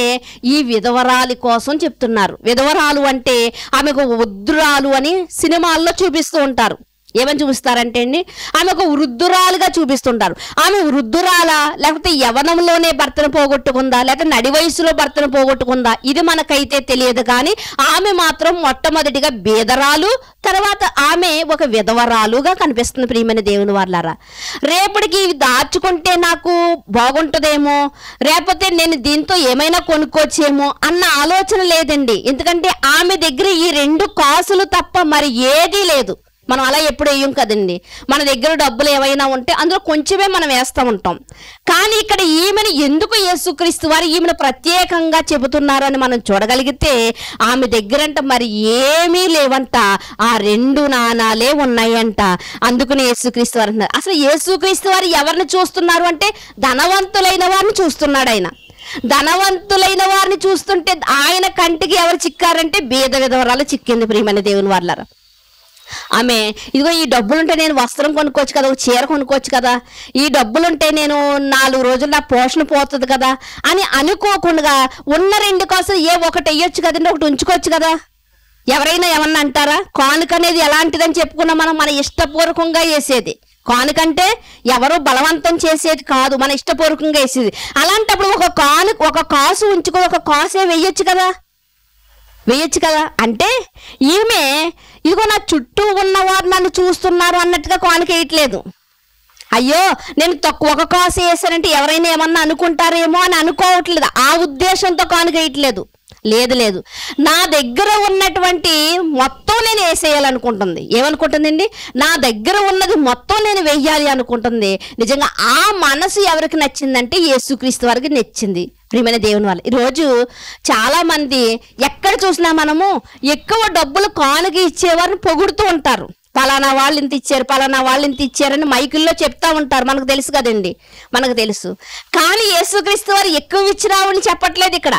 ఈ విధవరాలి కోసం చెప్తున్నారు. విధవరాలు అంటే ఆమెకు వృద్ధురాలు అని సినిమాల్లో చూపిస్తూ ఉంటారు. ఏమని చూపిస్తారంటే అండి, ఆమె ఒక వృద్ధురాలుగా చూపిస్తుంటారు. ఆమె వృద్ధురాలా, లేకపోతే యవనంలోనే భర్తను పోగొట్టుకుందా, లేకపోతే నడి వయసులో భర్తను పోగొట్టుకుందా, ఇది మనకైతే తెలియదు. కానీ ఆమె మాత్రం మొట్టమొదటిగా బేదరాలు, తర్వాత ఆమె ఒక విధవరాలుగా కనిపిస్తుంది. ప్రియమైన దేవుని వాళ్ళారా, రేపటికి ఇవి దాచుకుంటే నాకు బాగుంటుందేమో, లేకపోతే నేను దీంతో ఏమైనా కొనుక్కోవచ్చేమో అన్న ఆలోచన లేదండి. ఎందుకంటే ఆమె దగ్గర ఈ 2 కాసులు తప్ప మరి ఏదీ లేదు. మనం అలా ఎప్పుడు వేయం కదండి. మన దగ్గర డబ్బులు ఏవైనా ఉంటే అందులో కొంచెమే మనం వేస్తూ ఉంటాం. కానీ ఇక్కడ ఈమెను ఎందుకు యేసుక్రీస్తు వారు ఈమెను ప్రత్యేకంగా చెబుతున్నారని మనం చూడగలిగితే ఆమె దగ్గరంట మరి ఏమీ లేవంట, ఆ 2 నాణాలే ఉన్నాయంట. అందుకని యేసుక్రీస్తు వారు అంటున్నారు. అసలు యేసుక్రీస్తు వారు ఎవరిని చూస్తున్నారు అంటే ధనవంతులైన వారిని చూస్తున్నాడు. ఆయన ధనవంతులైన వారిని చూస్తుంటే ఆయన కంటికి ఎవరు చిక్కారంటే బీద విధవరాలు చిక్కింది. ప్రియమైన దేవుని వాళ్ళారా, ఆమె ఇదిగో ఈ డబ్బులుంటే నేను వస్త్రం కొనుక్కోవచ్చు కదా, ఒక చీర కొనుక్కోవచ్చు కదా, ఈ డబ్బులుంటే నేను 4 రోజులు నా పోషణ పోతుంది కదా అని అనుకోకుండా ఉన్న 2 కాసులు ఒకటి వేయొచ్చు కదండి, ఒకటి ఉంచుకోవచ్చు కదా. ఎవరైనా ఏమన్నా అంటారా? కానుక అనేది ఎలాంటిదని చెప్పుకున్నా మనం మన ఇష్టపూర్వకంగా వేసేది. కానుకంటే ఎవరు బలవంతం చేసేది కాదు, మన ఇష్టపూర్వకంగా వేసేది. అలాంటప్పుడు ఒక కాసు ఉంచుకో, ఒక కాసే వేయొచ్చు కదా. అంటే ఈమె ఇదిగో నా చుట్టూ ఉన్నవారు నన్ను చూస్తున్నారు అన్నట్టుగా కానుక వేయట్లేదు. అయ్యో నేను ఒక కాసు వేసానంటే ఎవరైనా ఏమన్నా అనుకుంటారేమో అని అనుకోవట్లేదు. ఆ ఉద్దేశంతో కానుక వేయట్లేదు. లేదు, నా దగ్గర ఉన్నటువంటి మొత్తం నేను వేసేయాలనుకుంటుంది. ఏమనుకుంటుందండి? నా దగ్గర ఉన్నది మొత్తం నేను వెయ్యాలి అనుకుంటుంది. నిజంగా ఆ మనసు ఎవరికి నచ్చిందంటే యేసుక్రీస్తు వారికి నచ్చింది. ప్రియమైన దేవుని వాళ్ళు, ఈరోజు చాలా మంది ఎక్కడ చూసినా మనము ఎక్కువ డబ్బులు కానుక ఇచ్చేవారిని పొగుడుతూ ఉంటారు. పలానా వాళ్ళు ఇంత ఇచ్చారు, పలానా వాళ్ళు ఇంత ఇచ్చారని మైకుల్లో చెప్తా ఉంటారు. మనకు తెలుసు కదండి, మనకు తెలుసు. కానీ యేసుక్రీస్తు వారు ఎక్కువ ఇచ్చినావని చెప్పట్లేదు. ఇక్కడ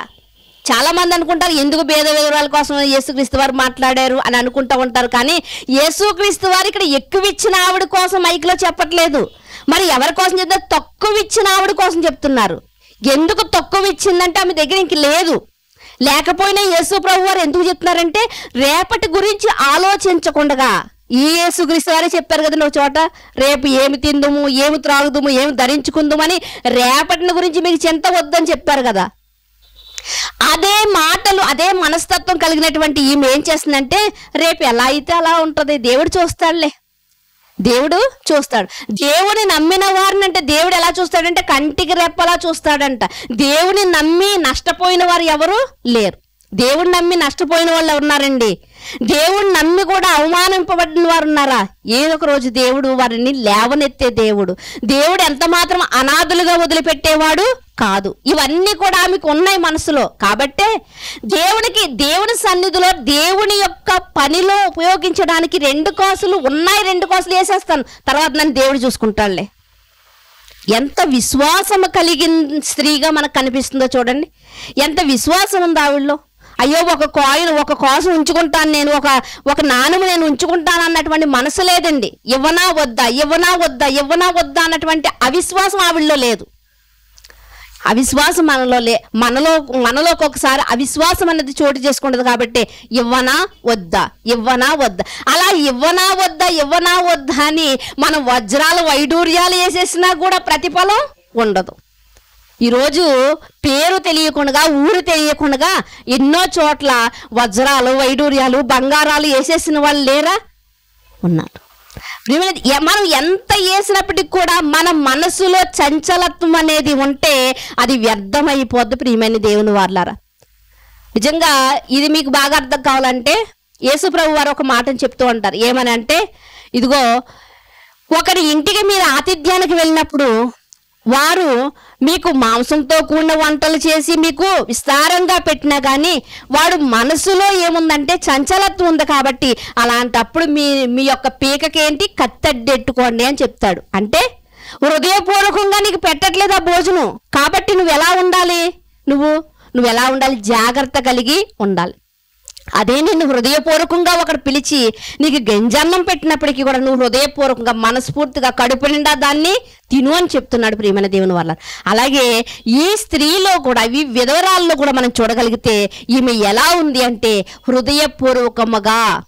చాలా మంది అనుకుంటారు ఎందుకు భేద వివరాల కోసం యేసుక్రీస్తు వారు మాట్లాడారు అని అనుకుంటూ ఉంటారు. కానీ యేసుక్రీస్తు వారు ఇక్కడ ఎక్కువ ఇచ్చిన ఆవిడ కోసం మైక్లో చెప్పట్లేదు. మరి ఎవరి కోసం చెప్తారు? తక్కువ ఇచ్చిన ఆవిడ కోసం చెప్తున్నారు. ఎందుకు తక్కువ ఇచ్చిందంటే ఆమె దగ్గర ఇంక లేదు. లేకపోయినా యేసు ప్రభు వారు ఎందుకు చెప్తున్నారంటే రేపటి గురించి ఆలోచించకుండా. ఈ యేసుక్రీస్తు వారే చెప్పారు కదండి ఒక చోట, రేపు ఏమి తిందుము, ఏమి త్రాగుదుము, ఏమి ధరించుకుందాము అని రేపటిని గురించి మీకు చింత వద్దని చెప్పారు కదా. అదే మాటలు, అదే మనస్తత్వం కలిగినటువంటి ఈమె ఏం చేస్తుందంటే రేపు ఎలా అయితే అలా ఉంటుంది, దేవుడు చూస్తాడులే, దేవుడు చూస్తాడు. దేవుని నమ్మిన వారిని అంటే దేవుడు ఎలా చూస్తాడంటే కంటికి రెప్పలా చూస్తాడంట. దేవుని నమ్మి నష్టపోయిన వారు ఎవరు లేరు. దేవుడిని నమ్మి నష్టపోయిన వాళ్ళు ఎవరున్నారండి? దేవుడిని నమ్మి కూడా అవమానింపబడిన వారు ఉన్నారా? ఏదో ఒక రోజు దేవుడు వారిని లేవనెత్తే దేవుడు. దేవుడు ఎంత మాత్రం అనాథులుగా వదిలిపెట్టేవాడు కాదు. ఇవన్నీ కూడా ఆమెకు ఉన్నాయి మనసులో. కాబట్టే దేవుని సన్నిధిలో దేవుని యొక్క పనిలో ఉపయోగించడానికి 2 కాసులు ఉన్నాయి, 2 కాసులు వేసేస్తాను, తర్వాత నన్ను దేవుడు చూసుకుంటాడులే. ఎంత విశ్వాసం కలిగిన స్త్రీగా మనకు కనిపిస్తుందో చూడండి. ఎంత విశ్వాసం ఉంది ఆవిడలో. అయ్యో ఒక కాసు ఉంచుకుంటాను నేను, ఒక నాణెము నేను ఉంచుకుంటాను అన్నటువంటి మనసు లేదండి. ఇవ్వనా వద్దా అన్నటువంటి అవిశ్వాసం ఆవిడలో లేదు. అవిశ్వాసం మనలోకి ఒకసారి అవిశ్వాసం అనేది చోటు చేసుకుంటుంది. కాబట్టి ఇవ్వనా వద్దా అలా ఇవ్వనా వద్దా అని మనం వజ్రాలు వైడూర్యాలు వేసేసినా కూడా ప్రతిఫలం ఉండదు. ఈరోజు పేరు తెలియకుండా, ఊరు తెలియకుండా ఎన్నో చోట్ల వజ్రాలు, వైడూర్యాలు, బంగారాలు వేసేసిన వాళ్ళు లేరా? ఉన్నారు. మనం ఎంత వేసినప్పటికి కూడా మన మనసులో చంచలత్వం అనేది ఉంటే అది వ్యర్థమైపోద్ది. ప్రియమైన దేవుని వాళ్ళారా, నిజంగా ఇది మీకు బాగా అర్థం కావాలంటే యేసు ప్రభు వారు ఒక మాటను చెప్తూ ఉంటారు. ఏమని అంటే, ఇదిగో ఒకరి ఇంటికి మీరు ఆతిథ్యానికి వెళ్ళినప్పుడు వారు మీకు మాంసంతో కూడిన వంటలు చేసి మీకు విస్తారంగా పెట్టినా కానీ వాడు మనసులో ఏముందంటే చంచలత్వం ఉంది కాబట్టి అలాంటప్పుడు మీ యొక్క పీకకేంటి కత్తెడ్డెట్టుకోండి అని చెప్తాడు. అంటే హృదయపూర్వకంగా నీకు పెట్టట్లేదు ఆ భోజనం కాబట్టి నువ్వు ఎలా ఉండాలి, నువ్వు ఎలా ఉండాలి, జాగ్రత్త కలిగి ఉండాలి. అదే నిన్ను హృదయపూర్వకంగా ఒకడు పిలిచి నీకు గంజన్నం పెట్టినప్పటికీ కూడా నువ్వు హృదయపూర్వకంగా మనస్ఫూర్తిగా కడుపు నిండా దాన్ని తిను అని చెప్తున్నాడు ప్రియమైన దేవుని వల్ల. అలాగే ఈ స్త్రీలో కూడా ఈ విధవరాల్లో కూడా మనం చూడగలిగితే ఈమె ఎలా ఉంది అంటే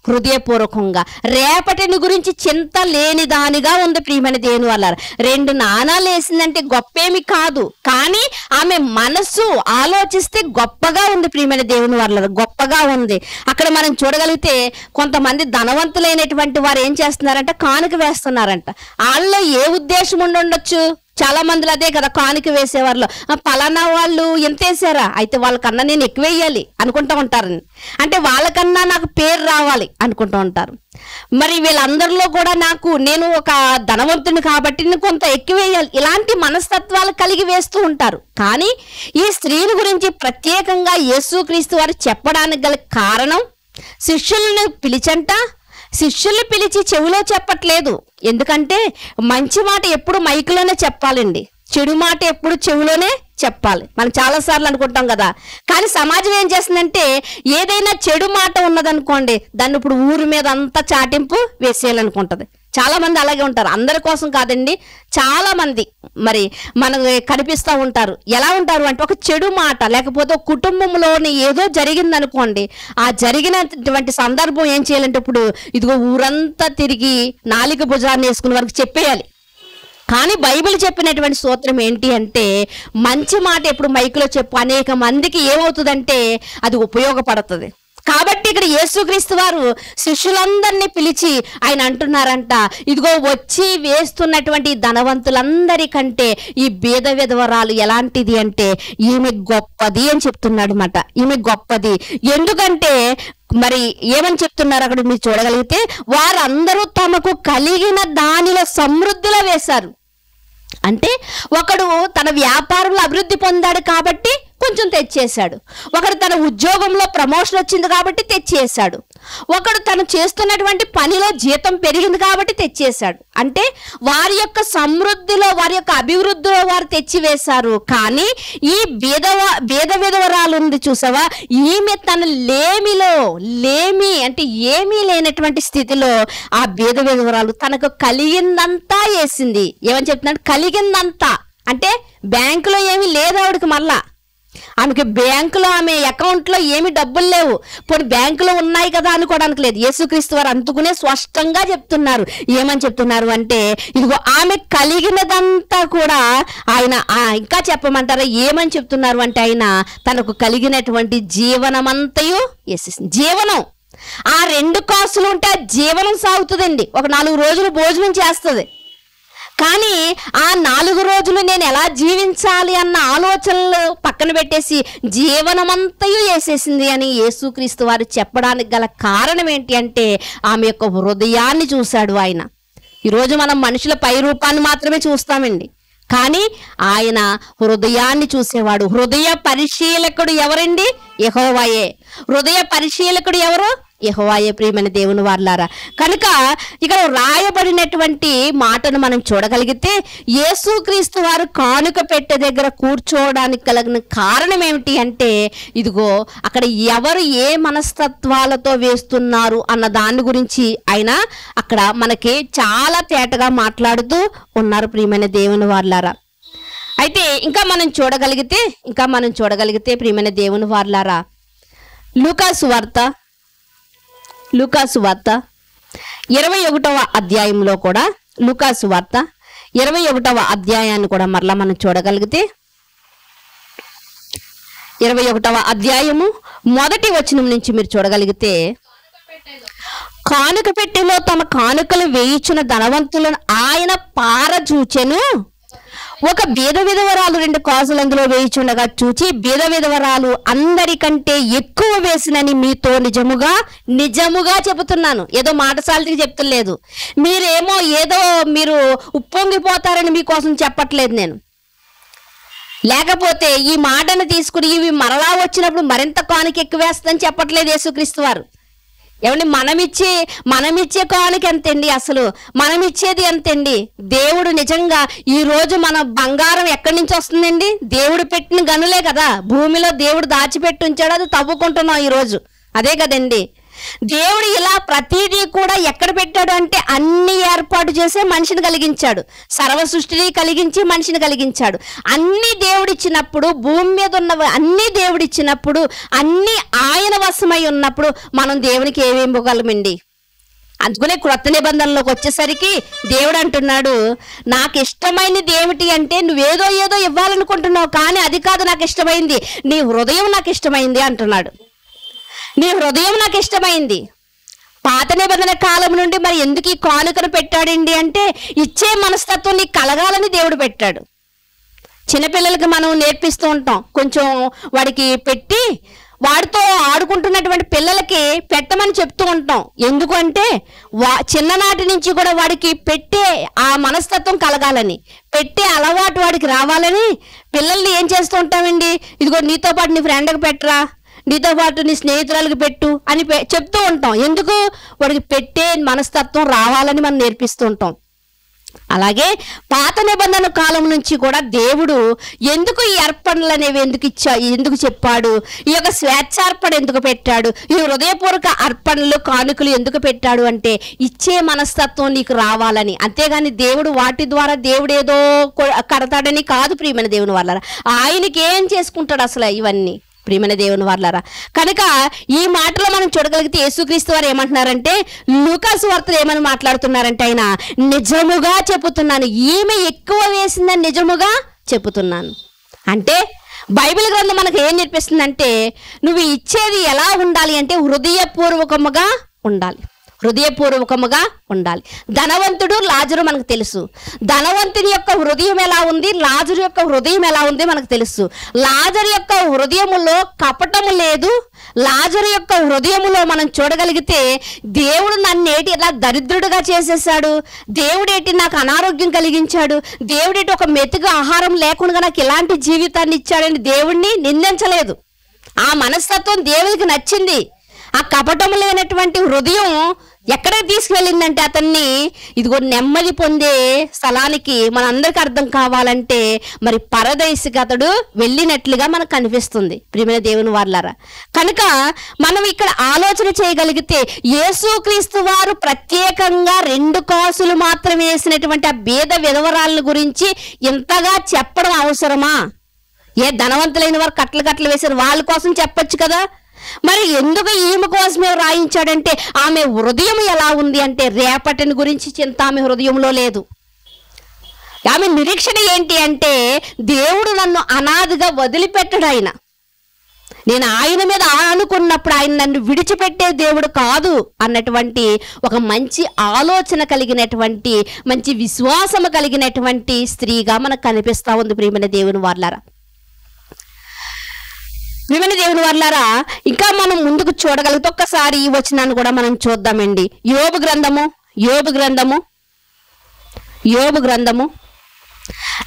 హృదయపూర్వకంగా రేపటిని గురించి చింత లేని దానిగా ఉంది ప్రియమైన దేవుని వల్ల. 2 నాణాలు వేసిందంటే గొప్పేమి కాదు, కానీ ఆమె మనస్సు ఆలోచిస్తే గొప్పగా ఉంది ప్రియమైన దేవుని వల్ల, గొప్పగా ఉంది. అక్కడ మనం చూడగలిగితే కొంతమంది ధనవంతులైనటువంటి వారు ఏం చేస్తున్నారంట, కానుక వేస్తున్నారంట. వాళ్ళలో ఏ ఉద్దేశం ఉండొచ్చు, చాలా మందిలో అదే కదా కానుక వేసేవాళ్ళు, పలానా వాళ్ళు ఎంత వేసారా అయితే వాళ్ళకన్నా నేను ఎక్కువ వేయాలి అనుకుంటూ ఉంటారు. అంటే వాళ్ళకన్నా నాకు పేరు రావాలి అనుకుంటూ ఉంటారు. మరి వీళ్ళందరిలో కూడా నేను ఒక ధనవంతుని కాబట్టి నేను కొంత ఎక్కువ వేయాలి, ఇలాంటి మనస్తత్వాలు కలిగి వేస్తూ ఉంటారు. కానీ ఈ స్త్రీల గురించి ప్రత్యేకంగా యేసుక్రీస్తు వారు చెప్పడానికి గల కారణం, శిష్యులను పిలిచి చెవిలో చెప్పట్లేదు. ఎందుకంటే మంచి మాట ఎప్పుడు మైకులోనే చెప్పాలండి, చెడు మాట ఎప్పుడు చెవిలోనే చెప్పాలి. మనం చాలాసార్లు అనుకుంటాం కదా. కానీ సమాజం ఏం చేస్తుందంటే ఏదైనా చెడు మాట ఉన్నదనుకోండి దాన్ని ఇప్పుడు ఊరి మీద అంతా చాటింపు వేసేయాలనుకుంటుంది. చాలా మంది అలాగే ఉంటారు, అందరి కోసం కాదండి, చాలా మంది మరి మనకు కనిపిస్తూ ఉంటారు. ఎలా ఉంటారు అంటే ఒక చెడు మాట లేకపోతే ఒక కుటుంబంలోని ఏదో జరిగిందనుకోండి, ఆ జరిగినటువంటి సందర్భం ఏం చేయాలంటే ఇప్పుడు ఇదిగో ఊరంతా తిరిగి నాలుక భుజాన్ని వేసుకునే వరకు చెప్పేయాలి. కానీ బైబిల్ చెప్పినటువంటి సూత్రం ఏంటి అంటే మంచి మాట ఎప్పుడు మైకులో చెప్పు, అనేక మందికి ఏమవుతుందంటే అది ఉపయోగపడుతుంది. కాబట్టి ఇక్కడ యేసుక్రీస్తు వారు శిష్యులందరినీ పిలిచి ఆయన అంటున్నారంట, ఇదిగో వచ్చి వేస్తున్నటువంటి ధనవంతులందరికంటే ఈ బీద విధవరాలు ఎలాంటిది అంటే ఈమె గొప్పది అని చెప్తున్నాడు అన్నమాట. ఈమె గొప్పది ఎందుకంటే మరి ఏమని చెప్తున్నారు అక్కడ మీరు చూడగలిగితే, వారందరూ తమకు కలిగిన దానిలో సమృద్ధిలో వేశారు. అంటే ఒకడు తన వ్యాపారంలో అభివృద్ధి పొందాడు కాబట్టి కొంచెం తెచ్చేశాడు, ఒకడు తన ఉద్యోగంలో ప్రమోషన్ వచ్చింది కాబట్టి తెచ్చేశాడు, ఒకడు తను చేస్తున్నటువంటి పనిలో జీతం పెరిగింది కాబట్టి తెచ్చేశాడు. అంటే వారి యొక్క సమృద్ధిలో వారి యొక్క అభివృద్ధిలో వారు తెచ్చివేశారు. కానీ ఈ బీద విధవరాలు ఉంది చూసావా, ఈమె తన లేమి అంటే ఏమీ లేనటువంటి స్థితిలో ఆ బీద విధవరాలు తనకు కలిగిందంతా వేసింది. ఏమని చెప్తున్నాడు, కలిగిందంతా అంటే బ్యాంకులో ఏమీ లేదు ఆవిడకి, మళ్ళా ఆమెకి బ్యాంకులో ఆమె అకౌంట్లో ఏమి డబ్బులు లేవు, పోనీ బ్యాంకులో ఉన్నాయి కదా అనుకోవడానికి లేదు. యేసుక్రీస్తు వారు అందుకునే స్పష్టంగా చెప్తున్నారు. ఏమని చెప్తున్నారు అంటే ఇదిగో ఆమె కలిగినదంతా కూడా ఆయన ఇంకా చెప్పమంటారా ఏమని చెప్తున్నారు అంటే ఆయన తనకు కలిగినటువంటి జీవనమంతయు జీవనం ఆ 2 కాసులు ఉంటే ఆ జీవనం సాగుతుందండి. ఒక 4 రోజులు భోజనం చేస్తుంది, కానీ ఆ 4 రోజులు నేను ఎలా జీవించాలి అన్న ఆలోచనలు పక్కన పెట్టేసి జీవనమంతయు వేసేసింది అని యేసుక్రీస్తు వారు చెప్పడానికి గల కారణం ఏంటి అంటే ఆమె యొక్క హృదయాన్ని చూశాడు ఆయన. ఈరోజు మనం మనుషుల పై రూపాన్ని మాత్రమే చూస్తామండి, కానీ ఆయన హృదయాన్ని చూసేవాడు. హృదయ పరిశీలకుడు ఎవరండి, యెహోవాయే. హృదయ పరిశీలకుడు ఎవరు, యెహోవాయే ప్రియమైన దేవుని వారలారా. కనుక ఇక్కడ రాయబడినటువంటి మాటను మనం చూడగలిగితే యేసుక్రీస్తు వారు కానుక పెట్టె దగ్గర కూర్చోవడానికి కలిగిన కారణం ఏమిటి అంటే ఇదిగో అక్కడ ఎవరు ఏ మనస్తత్వాలతో వేస్తున్నారు అన్న దాని గురించి ఆయన అక్కడ మనకి చాలా తేటగా మాట్లాడుతూ ఉన్నారు ప్రియమైన దేవుని వారలారా. అయితే ఇంకా మనం చూడగలిగితే ప్రియమైన దేవుని వారలారా, లూకాసు వార్త 21వ అధ్యాయంలో కూడా లూకాసు వార్త 21వ అధ్యాయాన్ని కూడా మరలా మనం చూడగలిగితే 21వ అధ్యాయము 1వ వచనం నుంచి మీరు చూడగలిగితే, కానుక పెట్టెలో తమ కానుకలు వేయించిన ధనవంతులను ఆయన పారచూచెను. ఒక బీద విధవరాలు 2 కాసులు అందులో వేయిచుండగా చూచి, బీద విధవరాలు అందరికంటే ఎక్కువ వేసినని మీతో నిజముగా చెబుతున్నాను. ఏదో మాటసాలకి చెప్తలేదు, మీరేమో ఏదో మీరు ఉప్పొంగిపోతారని మీకోసం చెప్పట్లేదు నేను. లేకపోతే ఈ మాటను తీసుకుని ఇవి మరలా వచ్చినప్పుడు మరింత కానుక ఎక్కువ వేస్తుందని చెప్పట్లేదు యేసుక్రీస్తు వారు. ఏమండి, మనమిచ్చే కానుక ఎంతండి? అసలు మనమిచ్చేది ఎంతండి? దేవుడు నిజంగా ఈ రోజు మన బంగారం ఎక్కడి నుంచి వస్తుందండి? దేవుడు పెట్టిన గనులే కదా, భూమిలో దేవుడు దాచిపెట్టి ఉంచాడు, అది తవ్వుకుంటున్నాం ఈరోజు. అదే కదండి. దేవుడు ఇలా ప్రతిదీ కూడా ఎక్కడ పెట్టాడు అంటే అన్ని ఏర్పాటు చేసే మనిషిని కలిగించాడు. సర్వ సృష్టిని కలిగించి మనిషిని కలిగించాడు. అన్ని దేవుడిచ్చినప్పుడు, భూమి మీద ఉన్న అన్ని దేవుడిచ్చినప్పుడు, అన్ని ఆయన వశమై ఉన్నప్పుడు మనం దేవునికి ఏమేమి ఇవ్వగలమండి? అందుకనే క్రొత్త నిబంధనలోకి వచ్చేసరికి దేవుడు అంటున్నాడు, నాకు ఇష్టమైనది ఏమిటి అంటే నువ్వేదో ఏదో ఇవ్వాలనుకుంటున్నావు, కానీ అది కాదు నాకు ఇష్టమైంది, నీ హృదయం నాకు ఇష్టమైంది అంటున్నాడు. నీ హృదయం నాకు ఇష్టమైంది. పాత నిబంధన కాలం నుండి మరి ఎందుకు ఈ కానుకను పెట్టాడండి అంటే ఇచ్చే మనస్తత్వం నీకు కలగాలని దేవుడు పెట్టాడు. చిన్నపిల్లలకి మనం నేర్పిస్తూ ఉంటాం, కొంచెం వాడికి పెట్టి వాడితో ఆడుకుంటున్నటువంటి పిల్లలకి పెట్టమని చెప్తూ ఉంటాం. ఎందుకంటే చిన్ననాటి నుంచి కూడా వాడికి పెట్టే ఆ మనస్తత్వం కలగాలని, పెట్టే అలవాటు వాడికి రావాలని పిల్లల్ని ఏం చేస్తూ ఉంటామండి, ఇదిగో నీతో పాటు నీ ఫ్రెండ్కి పెట్టరా, నీతో పాటు నీ స్నేహితురాలకు పెట్టు అని చెప్తూ ఉంటాం. ఎందుకు? వాడికి పెట్టే మనస్తత్వం రావాలని మనం నేర్పిస్తూ ఉంటాం. అలాగే పాత నిబంధన కాలం నుంచి కూడా దేవుడు ఎందుకు ఈ అర్పణలు అనేవి ఎందుకు చెప్పాడు, ఈ యొక్క స్వేచ్ఛార్పణ ఎందుకు పెట్టాడు, ఈ హృదయపూర్వక అర్పణలు కానుకలు ఎందుకు పెట్టాడు అంటే ఇచ్చే మనస్తత్వం నీకు రావాలని. అంతేగాని దేవుడు వాటి ద్వారా దేవుడు ఏదో కడతాడని కాదు ప్రియమైన దేవుని వాళ్ళ. ఆయనకి ఏం చేసుకుంటాడు అసలు ఇవన్నీ ప్రియమైన దేవుని వాళ్ళారా? కనుక ఈ మాటలో మనం చూడగలిగితే యేసుక్రీస్తు వారు ఏమంటున్నారంటే, లూకా సువార్తలో ఏమని మాట్లాడుతున్నారంటే, ఆయన నిజముగా చెప్పుతున్నాను, ఈమె ఎక్కువ వేసిందని నిజముగా చెప్పుతున్నాను. అంటే బైబిల్ గ్రంథం మనకు ఏం నేర్పిస్తుందంటే నువ్వు ఇచ్చేది ఎలా ఉండాలి అంటే హృదయపూర్వకముగా ఉండాలి. హృదయపూర్వకముగా ఉండాలి. ధనవంతుడు లాజరు మనకు తెలుసు. ధనవంతుని యొక్క హృదయం ఎలా ఉంది, లాజరు యొక్క హృదయం ఎలా ఉంది మనకు తెలుసు. లాజరు యొక్క హృదయములో కపటము లేదు. లాజరు యొక్క హృదయములో మనం చూడగలిగితే దేవుడు నన్నేటి ఇలా దరిద్రుడిగా చేసేసాడు, దేవుడేటి నాకు అనారోగ్యం కలిగించాడు, దేవుడేటి ఒక మెతుకు ఆహారం లేకుండా నాకు ఇలాంటి జీవితాన్ని ఇచ్చాడని దేవుడిని నిందించలేదు. ఆ మనస్తత్వం దేవుడికి నచ్చింది. ఆ కపటము లేనటువంటి హృదయం ఎక్కడికి తీసుకువెళ్ళిందంటే అతన్ని ఇదిగో నెమ్మది పొందే స్థలానికి మనందరికీ అర్థం కావాలంటే మరి పరదేశికి అతడు వెళ్ళినట్లుగా మనకు కనిపిస్తుంది ప్రియమైన దేవుని వాళ్ళారా. కనుక మనం ఇక్కడ ఆలోచన చేయగలిగితే యేసుక్రీస్తు వారు ప్రత్యేకంగా 2 కాసులు మాత్రమే వేసినటువంటి ఆ బీద విధవరాళ్ళ గురించి ఇంతగా చెప్పడం అవసరమా? ఏ ధనవంతులైన వారు కట్టలు వేశారు, వాళ్ళ కోసం చెప్పొచ్చు కదా. మరి ఎందుకు ఈమె కోసమే రాయించాడంటే ఆమె హృదయం ఎలా ఉంది అంటే రేపటిని గురించి చింత ఆమె హృదయంలో లేదు. ఆమె నిరీక్షణ ఏంటి అంటే దేవుడు నన్ను అనాథగా వదిలిపెట్టడు, నేను ఆయన మీద ఆనుకున్నప్పుడు ఆయన నన్ను విడిచిపెట్టే దేవుడు కాదు అన్నటువంటి ఒక మంచి ఆలోచన కలిగినటువంటి, మంచి విశ్వాసము కలిగినటువంటి స్త్రీగా మనకు కనిపిస్తా ఉంది ప్రియమైన దేవుని వాళ్ళారా. ప్రియమైన దేవుని వాళ్ళారా, ఇంకా మనం ముందుకు చూడగలిగితే ఒక్కసారి ఈ వచనాన్ని కూడా మనం చూద్దామండి. యోబు గ్రంథము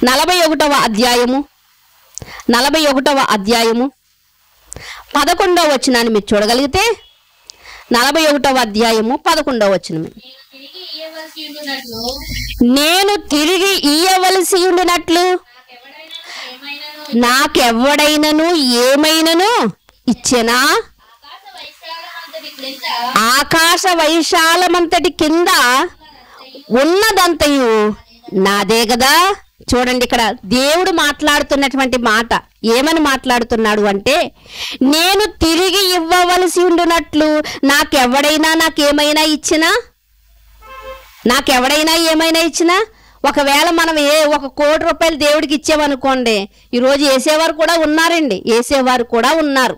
41వ అధ్యాయము 11వ వచనాన్ని మీరు చూడగలిగితే 41వ అధ్యాయము 11వ వచనం, నేను తిరిగి ఇయ్యవలసి ఉండినట్లు నాకెవ్వడైనను ఏమైనను ఇచ్చెనా, ఆకాశ వైశాలమంతటి కింద ఉన్నదంతయు నాదే కదా. చూడండి, ఇక్కడ దేవుడు మాట్లాడుతున్నటువంటి మాట ఏమని మాట్లాడుతున్నాడు అంటే, నేను తిరిగి ఇవ్వవలసి ఉండునట్లు నాకెవడైనా ఏమైనా ఇచ్చినా ఒకవేళ మనం 1 కోటి రూపాయలు దేవుడికి ఇచ్చామనుకోండి, ఈరోజు వేసేవారు కూడా ఉన్నారు,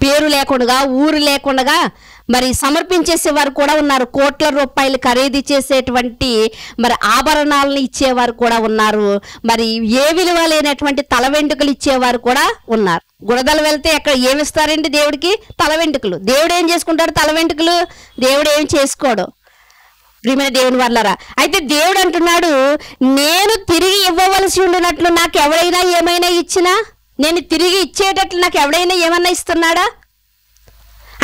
పేరు లేకుండా ఊరు లేకుండా మరి సమర్పించేసేవారు కూడా ఉన్నారు, కోట్ల రూపాయలు ఖరీదు చేసేటువంటి మరి ఆభరణాలను ఇచ్చేవారు కూడా ఉన్నారు, మరి ఏ విలువ లేనటువంటి తల వెంట్రుకలు ఇచ్చేవారు కూడా ఉన్నారు. గుడదలు వెళ్తే ఎక్కడ ఏమిస్తారండి దేవుడికి? తల వెంట్రుకలు. దేవుడు ఏం చేసుకుంటాడు? తల వెంట్రుకలు దేవుడు ఏం చేసుకోడు ప్రియమైన దేవుని వాళ్ళారా. అయితే దేవుడు అంటున్నాడు, నేను తిరిగి ఇవ్వవలసి ఇవ్వవలసి ఉండినట్లు నాకు ఎవడైనా ఏమైనా ఇచ్చినా, నేను తిరిగి ఇచ్చేటట్లు నాకు ఎవడైనా ఏమన్నా ఇస్తున్నాడా?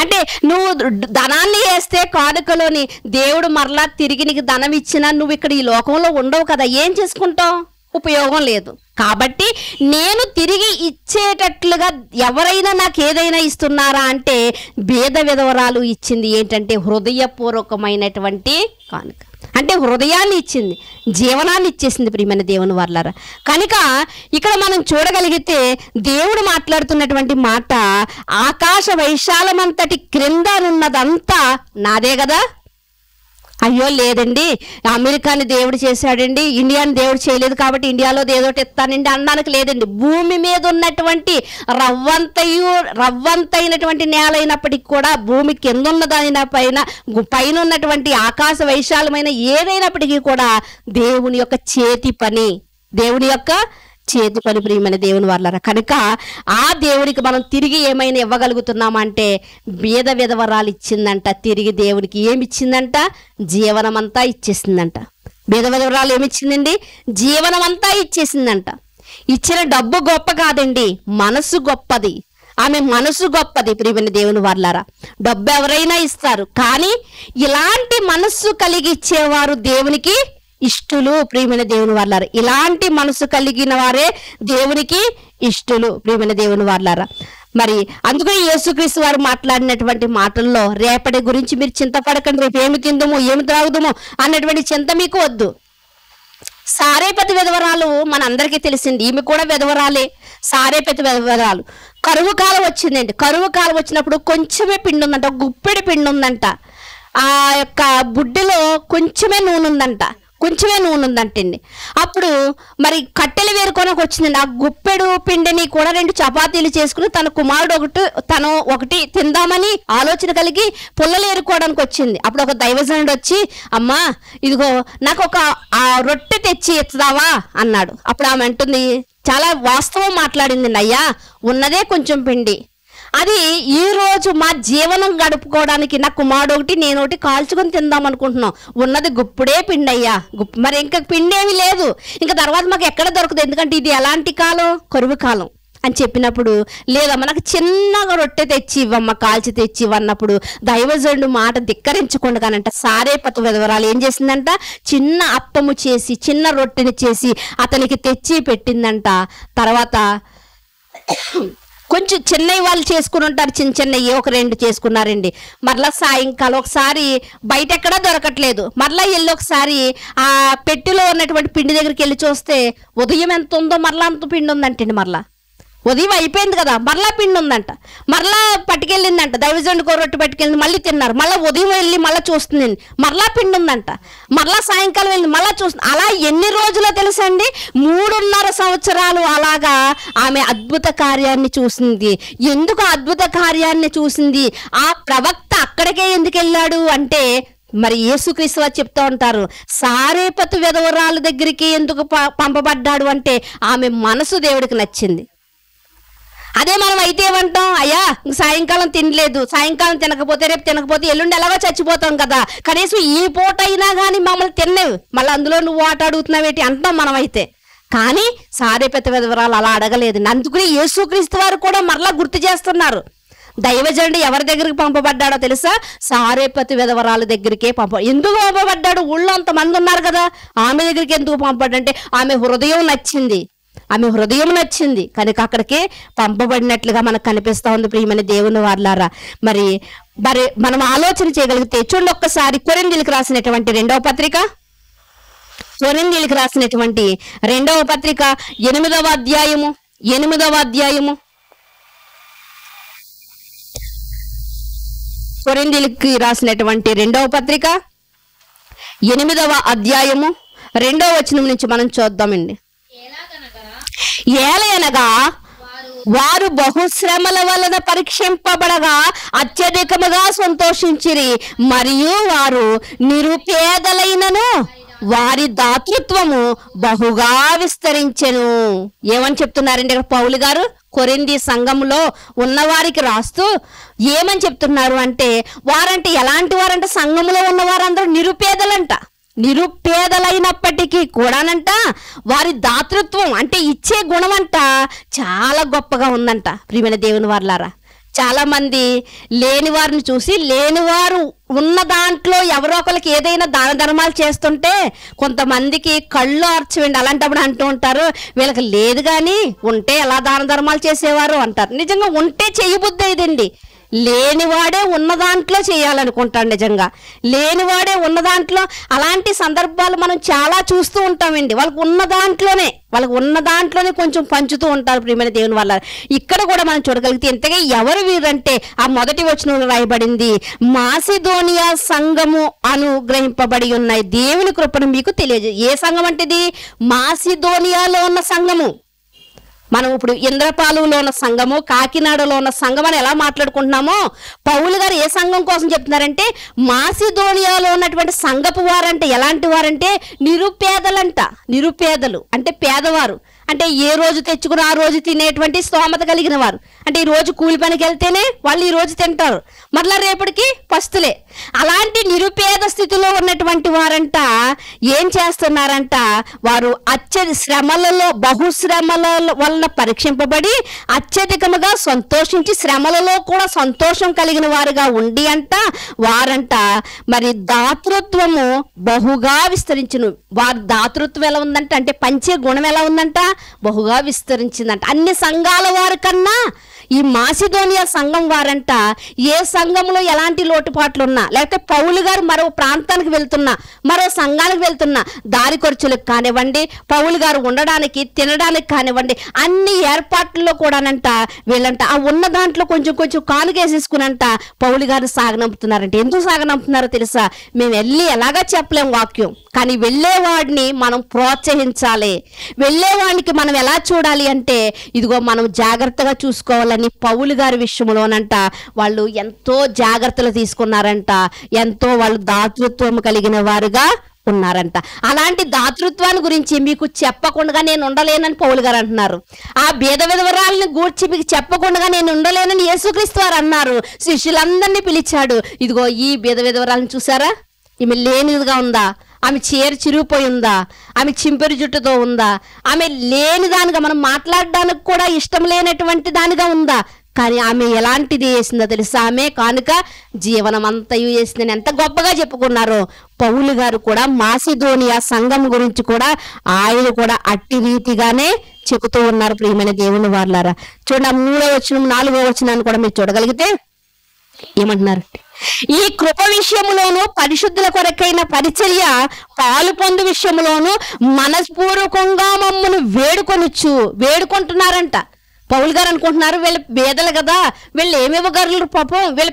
అంటే నువ్వు ధనాన్ని వేస్తే కానుకలోని దేవుడు మరలా తిరిగి నీకు ధనం ఇచ్చినా నువ్వు ఇక్కడ ఈ లోకంలో ఉండవు కదా, ఏం చేసుకుంటావు? ఉపయోగం లేదు. కాబట్టి నేను తిరిగి ఇచ్చేటట్లుగా ఎవరైనా నాకు ఏదైనా ఇస్తున్నారా అంటే భేద విధవరాలు ఇచ్చింది ఏంటంటే హృదయపూర్వకమైనటువంటి కానుక. అంటే హృదయాన్ని ఇచ్చింది, జీవనాన్ని ఇచ్చేసింది ప్రియమైన దేవుని వర్లారా. కనుక ఇక్కడ మనం చూడగలిగితే దేవుడు మాట్లాడుతున్నటువంటి మాట, ఆకాశ వైశాలమంతటి క్రిందనున్నదంతా నాదే కదా. అయ్యో లేదండి, అమెరికాని దేవుడు చేశాడండి, ఇండియాని దేవుడు చేయలేదు కాబట్టి ఇండియాలో ఏదోటి ఇస్తానండి అనడానికి లేదండి. భూమి మీద ఉన్నటువంటి రవ్వంతైనటువంటి నేల అయినప్పటికీ కూడా, భూమి కింద ఉన్నదాని పైన ఉన్నటువంటి ఆకాశ వైశాలమైన ఏదైనప్పటికీ కూడా దేవుని యొక్క చేతి పని, దేవుని యొక్క చేతి పని ప్రియమైన దేవుని వాళ్ళరా. కనుక ఆ దేవునికి మనం తిరిగి ఏమైనా ఇవ్వగలుగుతున్నామంటే భేద విధవరాలు ఇచ్చిందంట. తిరిగి దేవునికి ఏమి ఇచ్చిందంట? జీవనమంతా ఇచ్చేసిందంట. భేద విధవరాలు ఏమిచ్చిందండి? జీవనమంతా ఇచ్చేసిందంట. ఇచ్చిన డబ్బు గొప్ప కాదండి, మనసు గొప్పది. ఆమె మనసు గొప్పది ప్రియమైన దేవుని వాళ్ళారా. డబ్బు ఎవరైనా ఇస్తారు, కానీ ఇలాంటి మనస్సు కలిగి ఇచ్చేవారు దేవునికి ఇష్టలు ప్రియమైన దేవుని వాళ్ళారా. ఇలాంటి మనసు కలిగిన వారే దేవునికి ఇష్టలు ప్రియమైన దేవుని వాళ్ళారా. మరి అందుకని యేసుక్రీస్తు వారు మాట్లాడినటువంటి మాటల్లో రేపటి గురించి మీరు చింతపడకండి, రేపు ఏమి తిందుము ఏమి త్రాగుదుము అన్నటువంటి చింత మీకు వద్దు. సారేపతి విధవరాలు మన అందరికీ తెలిసింది, ఈమె కూడా విధవరాలే. సారేపతి విధవరాలు కరువు కాలం వచ్చిందండి. కరువు కాలం వచ్చినప్పుడు కొంచెమే పిండి ఉందంట, గుప్పెడి పిండి ఉందంట. ఆ యొక్క బుడ్డిలో కొంచెమే నూనె ఉందంటండి. అప్పుడు మరి కట్టెలు వేరుకోనకు వచ్చిందండి. ఆ గుప్పెడు పిండిని కూడా 2 చపాతీలు చేసుకుని తన కుమారుడు తను ఒకటి తిందామని ఆలోచన కలిగి పుల్లలు ఏరుకోవడానికి వచ్చింది. అప్పుడు ఒక దైవజనుడు వచ్చి, అమ్మా ఇదిగో నాకు ఒక రొట్టె తెచ్చి ఇస్తావా అన్నాడు. అప్పుడు ఆమె అంటుంది, చాలా వాస్తవం మాట్లాడిందండి, అయ్యా ఉన్నదే కొంచెం పిండి, అది ఈ రోజు మా జీవనం గడుపుకోవడానికి నా కుమారుడు ఒకటి నేను ఒకటి కాల్చుకొని తిందాం అనుకుంటున్నాం, ఉన్నది గుప్పుడే పిండి అయ్యా, మరి ఇంకా పిండి ఏమీ లేదు, ఇంకా తర్వాత మాకు ఎక్కడ దొరకదు, ఎందుకంటే ఇది ఎలాంటి కాలం? కరువు కాలం అని చెప్పినప్పుడు, లేదమ్మా నాకు చిన్నగా రొట్టె తెచ్చి ఇవ్వమ్మ, కాల్చి తెచ్చి ఇవ్వన్నప్పుడు దైవజనుడు మాట ధిక్కరించకుండానంట సారేపతి విధవరాలు ఏం చేసిందంట? చిన్న అప్పము చేసి, చిన్న రొట్టెని చేసి అతనికి తెచ్చి పెట్టిందంట. తర్వాత కొంచెం చిన్నవి వాళ్ళు చేసుకుని ఉంటారు, చిన్నవి ఒక 2 చేసుకున్నారండి. మరలా సాయంకాలం ఒకసారి బయట ఎక్కడా దొరకట్లేదు, మరలా వెళ్ళి ఒకసారి ఆ పెట్టెలో ఉన్నటువంటి పిండి దగ్గరికి వెళ్ళి చూస్తే ఉదయం ఎంత ఉందో మరలా అంత పిండి ఉందంటండి. మరలా ఉదయం అయిపోయింది కదా, మరలా పిండి ఉందంట. మరలా పట్టుకెళ్ళిందంట, దైవజనుడికి రొట్టె పట్టుకెళ్ళింది, మళ్ళీ తిన్నారు. మళ్ళీ ఉదయం వెళ్ళి మళ్ళీ చూస్తుందండి, మరలా పిండి ఉందంట. మరలా సాయంకాలం వెళ్ళి మళ్ళీ చూస్తుంది. అలా ఎన్ని రోజులో తెలుసండి? 3.5 సంవత్సరాలు అలాగా ఆమె అద్భుత కార్యాన్ని చూసింది. ఎందుకు అద్భుత కార్యాన్ని చూసింది? ఆ ప్రవక్త అక్కడికే ఎందుకు వెళ్ళాడు అంటే, మరి యేసుక్రీస్తు వారు చెప్తూ ఉంటారు, సారేపతు విధవరాల దగ్గరికి ఎందుకు పంపబడ్డాడు అంటే ఆమె మనసు దేవుడికి నచ్చింది. అదే మనం అయితే ఏమంటాం? అయ్యా సాయంకాలం తినలేదు, సాయంకాలం తినకపోతే రేపు తినకపోతే ఎల్లుండి ఎలాగో చచ్చిపోతాం కదా, కనీసం ఈ పూట అయినా కానీ మమ్మల్ని తినలేవు, మళ్ళీ అందులో నువ్వు ఆట అడుగుతున్నావేటి అంటాం మనం అయితే. కానీ సారేపతి విధవరాలు అలా అడగలేదు. అందుకని యేసుక్రీస్తు వారు కూడా మరలా గుర్తు చేస్తున్నారు, దైవజనుడు ఎవరి దగ్గరికి పంపబడ్డాడో తెలుసా? సారేపతి విధవరాల దగ్గరికే ఎందుకు పంపబడ్డాడు? ఊళ్ళో అంతమంది ఉన్నారు కదా, ఆమె దగ్గరికి ఎందుకు పంపబడ్డంటే ఆమె హృదయం నచ్చింది కనుక అక్కడికి పంపబడినట్లుగా మనకు కనిపిస్తా ఉంది ప్రియమైన దేవుని వారలారా. మరి మనం ఆలోచన చేయగలిగితే చూడండి ఒక్కసారి కొరింథీయులకు రాసినటువంటి 2వ పత్రిక, కొరింథీయులకు రాసినటువంటి 2వ పత్రిక 8వ అధ్యాయము కొరింథీయులకు రాసినటువంటి 2వ పత్రిక 8వ అధ్యాయము 2వ వచనం నుంచి మనం చూద్దామండి. ఏలయనగా వారు బహుశ్రమల వలన పరీక్షింపబడగా అత్యధికముగా సంతోషించిరి, మరియు వారు నిరుపేదలైనను వారి దాతృత్వము బహుగా విస్తరించెను. ఏమని చెప్తున్నారండి ఇక్కడ పౌలు గారు? కొరింథీ సంఘంలో ఉన్నవారికి రాస్తూ ఏమని చెప్తున్నారు అంటే, వారంటే ఎలాంటి వారంటే సంఘంలో ఉన్న వారందరూ నిరుపేదలంట. నిరుపేదలైనప్పటికీ కూడానంట వారి దాతృత్వం అంటే ఇచ్చే గుణం అంట చాలా గొప్పగా ఉందంట. ప్రియమైన దేవుని వారలారా, చాలా మంది లేని వారిని చూసి లేనివారు ఉన్న దాంట్లో ఎవరో ఒకరికి ఏదైనా దాన ధర్మాలు చేస్తుంటే కొంతమందికి కళ్ళు ఆర్చవండి. అలాంటప్పుడు అంటూ ఉంటారు, వీళ్ళకి లేదు కానీ ఉంటే ఎలా దాన ధర్మాలు చేసేవారు అంటారు. నిజంగా ఉంటే చేయబుద్ధి ఇదండి. లేనివాడే ఉన్న దాంట్లో చేయాలనుకుంటాడు. నిజంగా లేనివాడే ఉన్న దాంట్లో అలాంటి సందర్భాలు మనం చాలా చూస్తూ ఉంటామండి. వాళ్ళకు ఉన్న దాంట్లోనే కొంచెం పంచుతూ ఉంటారు. ప్రియమైన దేవుని వల్ల ఇక్కడ కూడా మనం చూడగలిగితే ఇంతగా ఎవరు వీరంటే ఆ మొదటి వచనంలో రాయబడింది, మాసిదోనియా సంఘము అనుగ్రహింపబడి ఉన్నాయి దేవుని కృపను మీకు తెలియజే. ఏ సంఘం అంటే ఇది? మాసిదోనియాలో ఉన్న సంఘము. మనం ఇప్పుడు ఇంద్రపాలెంలో ఉన్న సంఘము, కాకినాడలో ఉన్న సంఘం అని ఎలా మాట్లాడుకుంటున్నామో, పౌలు గారు ఏ సంఘం కోసం చెప్తున్నారంటే మాసిదోనియాలో ఉన్నటువంటి సంఘపు వారంటే ఎలాంటి వారంటే నిరుపేదలంట. నిరుపేదలు అంటే పేదవారు, అంటే ఏ రోజు తెచ్చుకుని ఆ రోజు తినేటువంటి స్తోమత కలిగిన వారు. అంటే ఈ రోజు కూలి పనికి వెళ్తేనే వాళ్ళు ఈ రోజు తింటారు, మరలా రేపటికి పస్తులే. అలాంటి నిరుపేద స్థితిలో ఉన్నటువంటి వారంట ఏం చేస్తున్నారంట, వారు శ్రమలలో బహుశ్రమల వలన పరీక్షింపబడి అత్యధికముగా సంతోషించి శ్రమలలో కూడా సంతోషం కలిగిన వారుగా ఉండి అంట వారంట మరి దాతృత్వము బహుగా విస్తరించును. వారి దాతృత్వం ఎలా ఉందంట అంటే పంచే గుణం ఎలా ఉందంట, బహుగా విస్తరించిందంట. అన్ని సంఘాల వారి కన్నా ఈ మాసిదోనియా సంఘం వారంట ఏ సంఘంలో ఎలాంటి లోటుపాట్లు ఉన్నా, లేకపోతే పౌలు గారు మరో ప్రాంతానికి వెళ్తున్నా, మరో సంఘానికి వెళ్తున్నా, దారి ఖర్చులకు కానివ్వండి, పౌలు గారు ఉండడానికి తినడానికి కానివ్వండి, అన్ని ఏర్పాట్లలో కూడానంట వీళ్ళంట ఆ ఉన్న దాంట్లో కొంచెం కొంచెం కానుకేసేసుకునంట పౌలు గారు సాగనంపుతున్నారంట. ఎందుకు సాగనంపుతున్నారో తెలుసా? మేము వెళ్ళి ఎలాగా చెప్పలేం వాక్యం, కానీ వెళ్ళేవాడిని మనం ప్రోత్సహించాలి. వెళ్ళేవాడికి మనం ఎలా చూడాలి అంటే ఇదిగో మనం జాగ్రత్తగా చూసుకోవాలని పౌలు గారి విషయంలోనంట వాళ్ళు ఎంతో జాగ్రత్తలు తీసుకున్నారంట. ఎంతో వాళ్ళు దాతృత్వం కలిగిన వారుగా ఉన్నారంట. అలాంటి దాతృత్వాన్ని గురించి మీకు చెప్పకుండా నేను ఉండలేనని పౌలు గారు అంటున్నారు. ఆ భేద విధవరాలను గూర్చి మీకు చెప్పకుండా నేను ఉండలేనని యేసుక్రీస్తు వారు అన్నారు. శిష్యులందరినీ పిలిచాడు. ఇదిగో ఈ భేద విధవరాలను చూసారా, ఈమె లేనిదిగా ఉందా, ఆమె చీర చిరిగిపోయి ఉందా, ఆమె చింపెరు జుట్టుతో ఉందా, ఆమె లేని దానిగా మనం మాట్లాడడానికి కూడా ఇష్టం లేనటువంటి దానిగా ఉందా, కానీ ఆమె ఎలాంటిది చేసిందో తెలుసా? ఆమె కానుక జీవనం అంతయు చేసిందని ఎంత గొప్పగా చెప్పుకున్నారో. పౌలు గారు కూడా మాసిదోనియా సంఘం గురించి కూడా ఆయన కూడా అట్టి రీతిగానే చెబుతూ ఉన్నారు. ప్రియమైన దేవుని వారలారా, చూడండి 3వ వచనం 4వ వచనాన్ని కూడా మీరు చూడగలిగితే ఏమంటున్నారు? ఈ కృప విషయములోను పరిశుద్ధుల కొరకైన పరిచర్య పాలు పొందు విషయములోను మనస్పూర్వకంగా మమ్మను వేడుకుంటున్నారంట. పౌలు గారు అనుకుంటున్నారు వీళ్ళు బేదలు కదా, వీళ్ళు ఏమివ్వగలరు పాపం, వీళ్ళ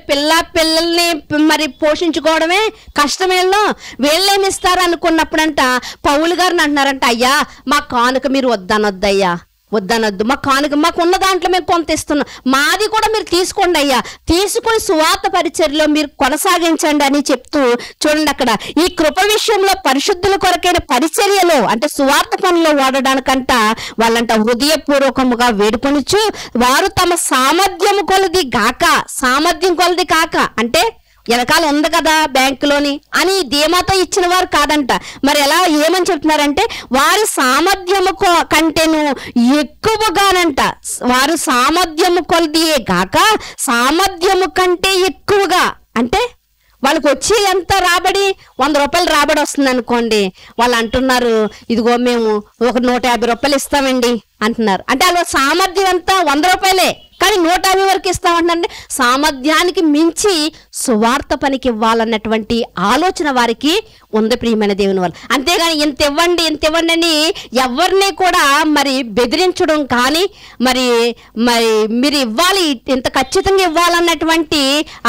పిల్లల్ని మరి పోషించుకోవడమే కష్టమేళ్ళో, వీళ్ళేమిస్తారు అనుకున్నప్పుడంట పౌలు గారిని అంటున్నారంట, అయ్యా మా కానుక మీరు వద్దనొద్దయ్యా, వద్దనొద్దు, మా కానుక మాకున్న దాంట్లో మేము కొంత ఇస్తున్నాం, మాది కూడా మీరు తీసుకోండి అయ్యా, తీసుకుని సువార్త పరిచర్యలో మీరు కొనసాగించండి అని చెప్తూ చూడండి అక్కడ ఈ కృప విషయంలో పరిశుద్ధుల కొరకైన పరిచర్యలో అంటే సువార్త పనిలో వాడడానికంట వాళ్ళంట హృదయపూర్వకముగా వేడుకొనిచ్చు వారు తమ సామర్థ్యం కొలది కాక అంటే వెనకాల ఉంది కదా బ్యాంకులోని అని ధీమాతో ఇచ్చిన వారు కాదంట. మరి ఎలా ఏమని చెప్తున్నారంటే వారి సామర్థ్యము కంటేను ఎక్కువగానంట, వారు సామర్థ్యము కొలదియే గాక సామర్థ్యము కంటే ఎక్కువగా. అంటే వాళ్ళకి వచ్చి ఎంత రాబడి, 100 రూపాయలు రాబడి వస్తుంది అనుకోండి, వాళ్ళు అంటున్నారు ఇదిగో మేము ఒక 150 రూపాయలు ఇస్తామండి అంటున్నారు. అంటే వాళ్ళ సామర్థ్యం ఎంత 100 రూపాయలే, కానీ 150 వరకు ఇస్తామంటే సామర్థ్యానికి మించి సువార్త పనికి ఇవ్వాలన్నటువంటి ఆలోచన వారికి ఉంది ప్రియమైన దేవుని వాళ్ళు. అంతేగాని ఇంత ఇవ్వండి అని ఎవరిని కూడా మరి బెదిరించడం కానీ మరి మీరు ఇవ్వాలి ఇంత ఖచ్చితంగా ఇవ్వాలన్నటువంటి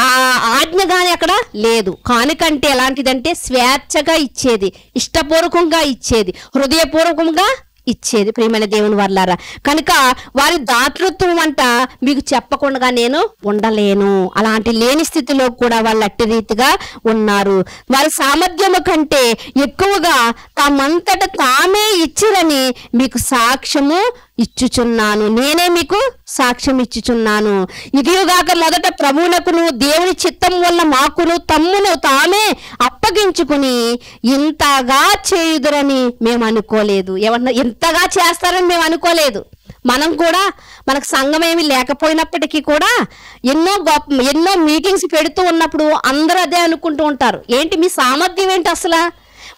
ఆ ఆజ్ఞ కానీ అక్కడ లేదు. కానుకంటే ఎలాంటిదంటే స్వేచ్ఛగా ఇచ్చేది, ఇష్టపూర్వకంగా ఇచ్చేది, హృదయపూర్వకంగా ఇచ్చేది ప్రియమైన దేవుని వారలారా. కనుక వారి దాతృత్వం అంట మీకు చెప్పకుండా నేను ఉండలేను. అలాంటి లేని స్థితిలో కూడా వాళ్ళు అట్టి రీతిగా ఉన్నారు. వారి సామర్థ్యము కంటే ఎక్కువగా తమంతట తామే ఇచ్చిరని మీకు సాక్ష్యము ఇచ్చుచున్నాను. నేనే మీకు సాక్ష్యం ఇచ్చుచున్నాను. ఇదిగాక మొదట ప్రభువునకును దేవుని చిత్తం వల్ల మాకును తమ్మును తామే అప్పగించుకుని ఇంతగా చేయుదురని మేము అనుకోలేదు. ఏమన్నా ఇంతగా చేస్తారని మేము అనుకోలేదు. మనం కూడా మనకు సంఘం ఏమి లేకపోయినప్పటికీ కూడా ఎన్నో మీటింగ్స్ పెడుతూ ఉన్నప్పుడు అందరూ అదే అనుకుంటూ ఉంటారు. ఏంటి మీ సామర్థ్యం ఏంటి అసలు?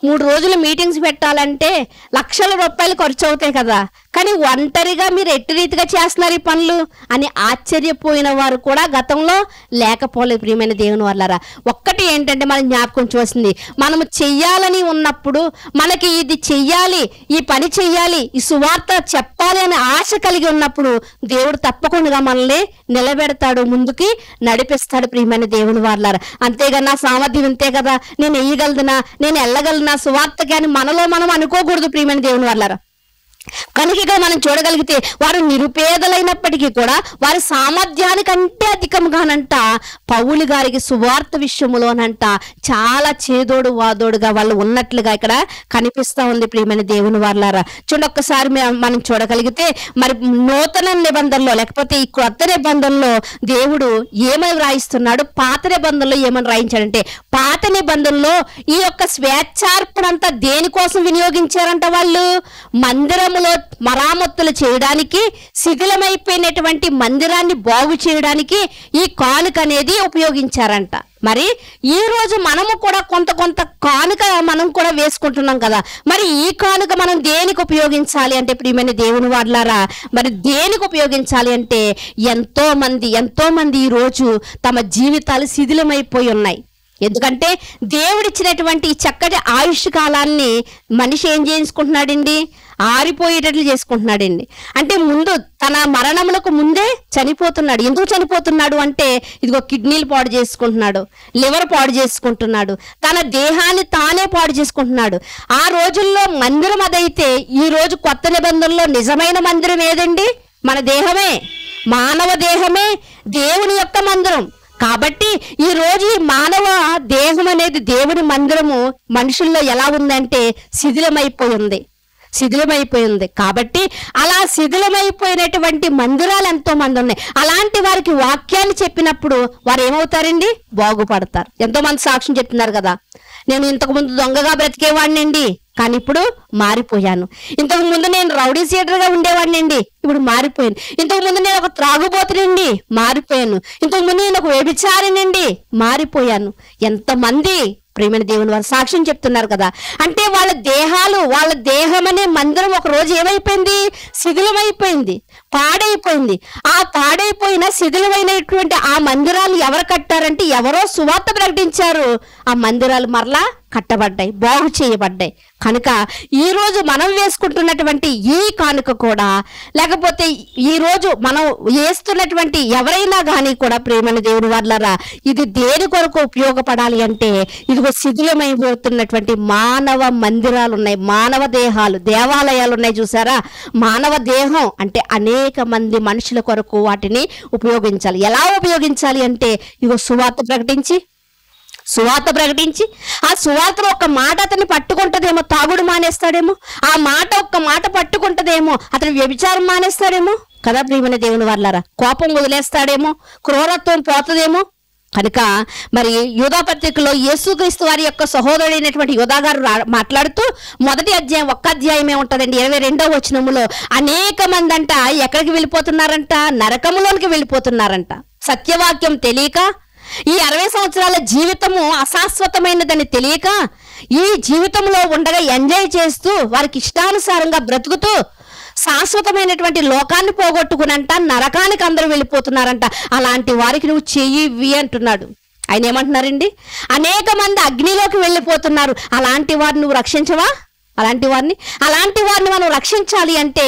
3 రోజులు మీటింగ్స్ పెట్టాలంటే లక్షల రూపాయలు ఖర్చు అవుతాయి కదా, కానీ ఒంటరిగా మీరు ఎట్టి రీతిగా చేస్తున్నారు ఈ పనులు అని ఆశ్చర్యపోయిన వారు కూడా గతంలో లేకపోలేదు. ప్రియమైన దేవుని వల్లరా, ఒక్కటి ఏంటంటే మనం జ్ఞాపకం చూసింది, మనము చెయ్యాలని ఉన్నప్పుడు మనకి ఇది చెయ్యాలి, ఈ పని చెయ్యాలి, ఈ సువార్త చెప్పాలి అనే ఆశ కలిగి ఉన్నప్పుడు దేవుడు తప్పకుండా మనల్ని నిలబెడతాడు, ముందుకి నడిపిస్తాడు. ప్రియమైన దేవుని వల్లరా, అంతేగా నా సామర్థ్యం ఇంతే కదా, నేను వేయగలదునా, నేను వెళ్ళగలనా సువార్తకి అని మనలో మనం అనుకోకూడదు. ప్రియమైన దేవుని వల్లరా, కనుక మనం చూడగలిగితే వారు నిరుపేదలైనప్పటికీ కూడా వారి సామర్థ్యానికంటే అధికంగానంట పౌలు గారికి సువార్త విషయంలోనంట చాలా చేదోడు వాదోడుగా వాళ్ళు ఉన్నట్లుగా ఇక్కడ కనిపిస్తా ఉంది. ప్రియమైన దేవుని వారలారా, చూడండి ఒక్కసారి మనం చూడగలిగితే మరి నూతన నిబంధనలో లేకపోతే ఈ కొత్త నిబంధనలో దేవుడు ఏమని రాయిస్తున్నాడు, పాత నిబంధనలో ఏమని రాయించాడంటే, పాత నిబంధనలో ఈ యొక్క స్వేచ్ఛార్పణ అంతా దేనికోసం వినియోగించారంట, వాళ్ళు మందిరం మరామత్తులు చేయడానికి, శిథిలమైపోయినటువంటి మందిరాన్ని బాగు చేయడానికి ఈ కానుక అనేది ఉపయోగించారంట. మరి ఈ రోజు మనము కూడా కొంత కానుక మనం కూడా వేసుకుంటున్నాం కదా, మరి ఈ కానుక మనం దేనికి ఉపయోగించాలి అంటే ప్రియమైన దేవుని వారలారా, మరి దేనికి ఉపయోగించాలి అంటే ఎంతో మంది ఈ రోజు తమ జీవితాలు శిథిలమైపోయి ఉన్నాయి. ఎందుకంటే దేవుడిచ్చినటువంటి ఈ చక్కటి ఆయుష్ కాలాన్ని మనిషి ఏం చేసుకుంటున్నాడండి, ఆరిపోయేటట్లు చేసుకుంటున్నాడండి. అంటే ముందు తన మరణములకు ముందే చనిపోతున్నాడు. ఎందుకు చనిపోతున్నాడు అంటే ఇదిగో కిడ్నీలు పాడు చేసుకుంటున్నాడు, లివర్ పాడు చేసుకుంటున్నాడు, తన దేహాన్ని తానే పాడు చేసుకుంటున్నాడు. ఆ రోజుల్లో మందిరం అదైతే ఈ రోజు కొత్త నిబంధనలో నిజమైన మందిరం ఏదండి, మన దేహమే, మానవ దేహమే దేవుని యొక్క మందిరం. కాబట్టి ఈ రోజు ఈ మానవ దేహం అనేది దేవుని మందిరము మనుషుల్లో ఎలా ఉందంటే శిథిలమైపోయింది. కాబట్టి అలా శిథిలమైపోయినటువంటి మందిరాలు ఎంతో మంది ఉన్నాయి. అలాంటి వారికి వాక్యాన్ని చెప్పినప్పుడు వారు ఏమవుతారండి, బాగుపడతారు. ఎంతో మంది సాక్ష్యం చెప్తున్నారు కదా, నేను ఇంతకు ముందు దొంగగా బ్రతికేవాడినండి కానీ ఇప్పుడు మారిపోయాను, ఇంతకు ముందు నేను రౌడీ సీడర్గా ఉండేవాడినండి ఇప్పుడు మారిపోయాను, ఇంతకు ముందు నేను ఒక త్రాగుబోతునండి మారిపోయాను, ఇంతకు ముందు నేను ఒక వ్యభిచారినండి మారిపోయాను. ఎంతమంది ప్రియమైన దేవుని వారు సాక్ష్యం చెప్తున్నారు కదా. అంటే వాళ్ళ దేహం అనే మందిరం ఒక రోజు ఏమైపోయింది, శిథిలమైపోయింది, పాడైపోయింది. ఆ పాడైపోయిన శిథిలమైనటువంటి ఆ మందిరాలు ఎవరు కట్టారంటే ఎవరో సువార్త ప్రకటించారు, ఆ మందిరాలు మరలా కట్టబడ్డాయి, బాగు చేయబడ్డాయి. కనుక ఈ రోజు మనం వేసుకుంటున్నటువంటి ఈ కానుక కూడా, లేకపోతే ఈ రోజు మనం వేస్తున్నటువంటి ఎవరైనా కానీ కూడా ప్రియమైన దేవుని వారలారా, ఇది దేని కొరకు ఉపయోగపడాలి అంటే ఇదిగో శిథిలమైపోతున్నటువంటి మానవ మందిరాలు ఉన్నాయి, మానవ దేహాలు, దేవాలయాలు ఉన్నాయి చూసారా. మానవ దేహం అంటే అనేక మంది మనుషుల కొరకు వాటిని ఉపయోగించాలి. ఎలా ఉపయోగించాలి అంటే ఇదిగో సువార్త ప్రకటించి ఆ సువార్తలో ఒక్క మాట అతన్ని పట్టుకుంటదేమో, తాగుడు మానేస్తాడేమో, ఆ మాట ఒక్క మాట పట్టుకుంటదేమో, అతను వ్యభిచారం మానేస్తాడేమో కదా ప్రియమైన దేవుని వారలారా, కోపం వదిలేస్తాడేమో, క్రూరత్వం పోతుందేమో. కనుక మరి యూదా పత్రికలో యేసుక్రీస్తు వారి యొక్క సహోదరుడైనటువంటి యూదా గారు మాట్లాడుతూ మొదటి అధ్యాయం 1 అధ్యాయమే ఉంటుందండి, 22వ వచనములో అనేక మంది అంట ఎక్కడికి వెళ్ళిపోతున్నారంట, నరకములోనికి వెళ్ళిపోతున్నారంట. సత్యవాక్యం తెలియక, ఈ 60 సంవత్సరాల జీవితము అశాశ్వతమైనదని తెలియక, ఈ జీవితంలో ఉండగా ఎంజాయ్ చేస్తూ వారికి ఇష్టానుసారంగా బ్రతుకుతూ శాశ్వతమైనటువంటి లోకాన్ని పోగొట్టుకునంట నరకానికి అందరూ వెళ్ళిపోతున్నారంట. అలాంటి వారికి నువ్వు చెయ్యి అంటున్నాడు. ఆయన ఏమంటున్నారండి, అనేక మంది అగ్నిలోకి వెళ్ళిపోతున్నారు, అలాంటి వారిని నువ్వు రక్షించవా? అలాంటి వారిని మనం రక్షించాలి అంటే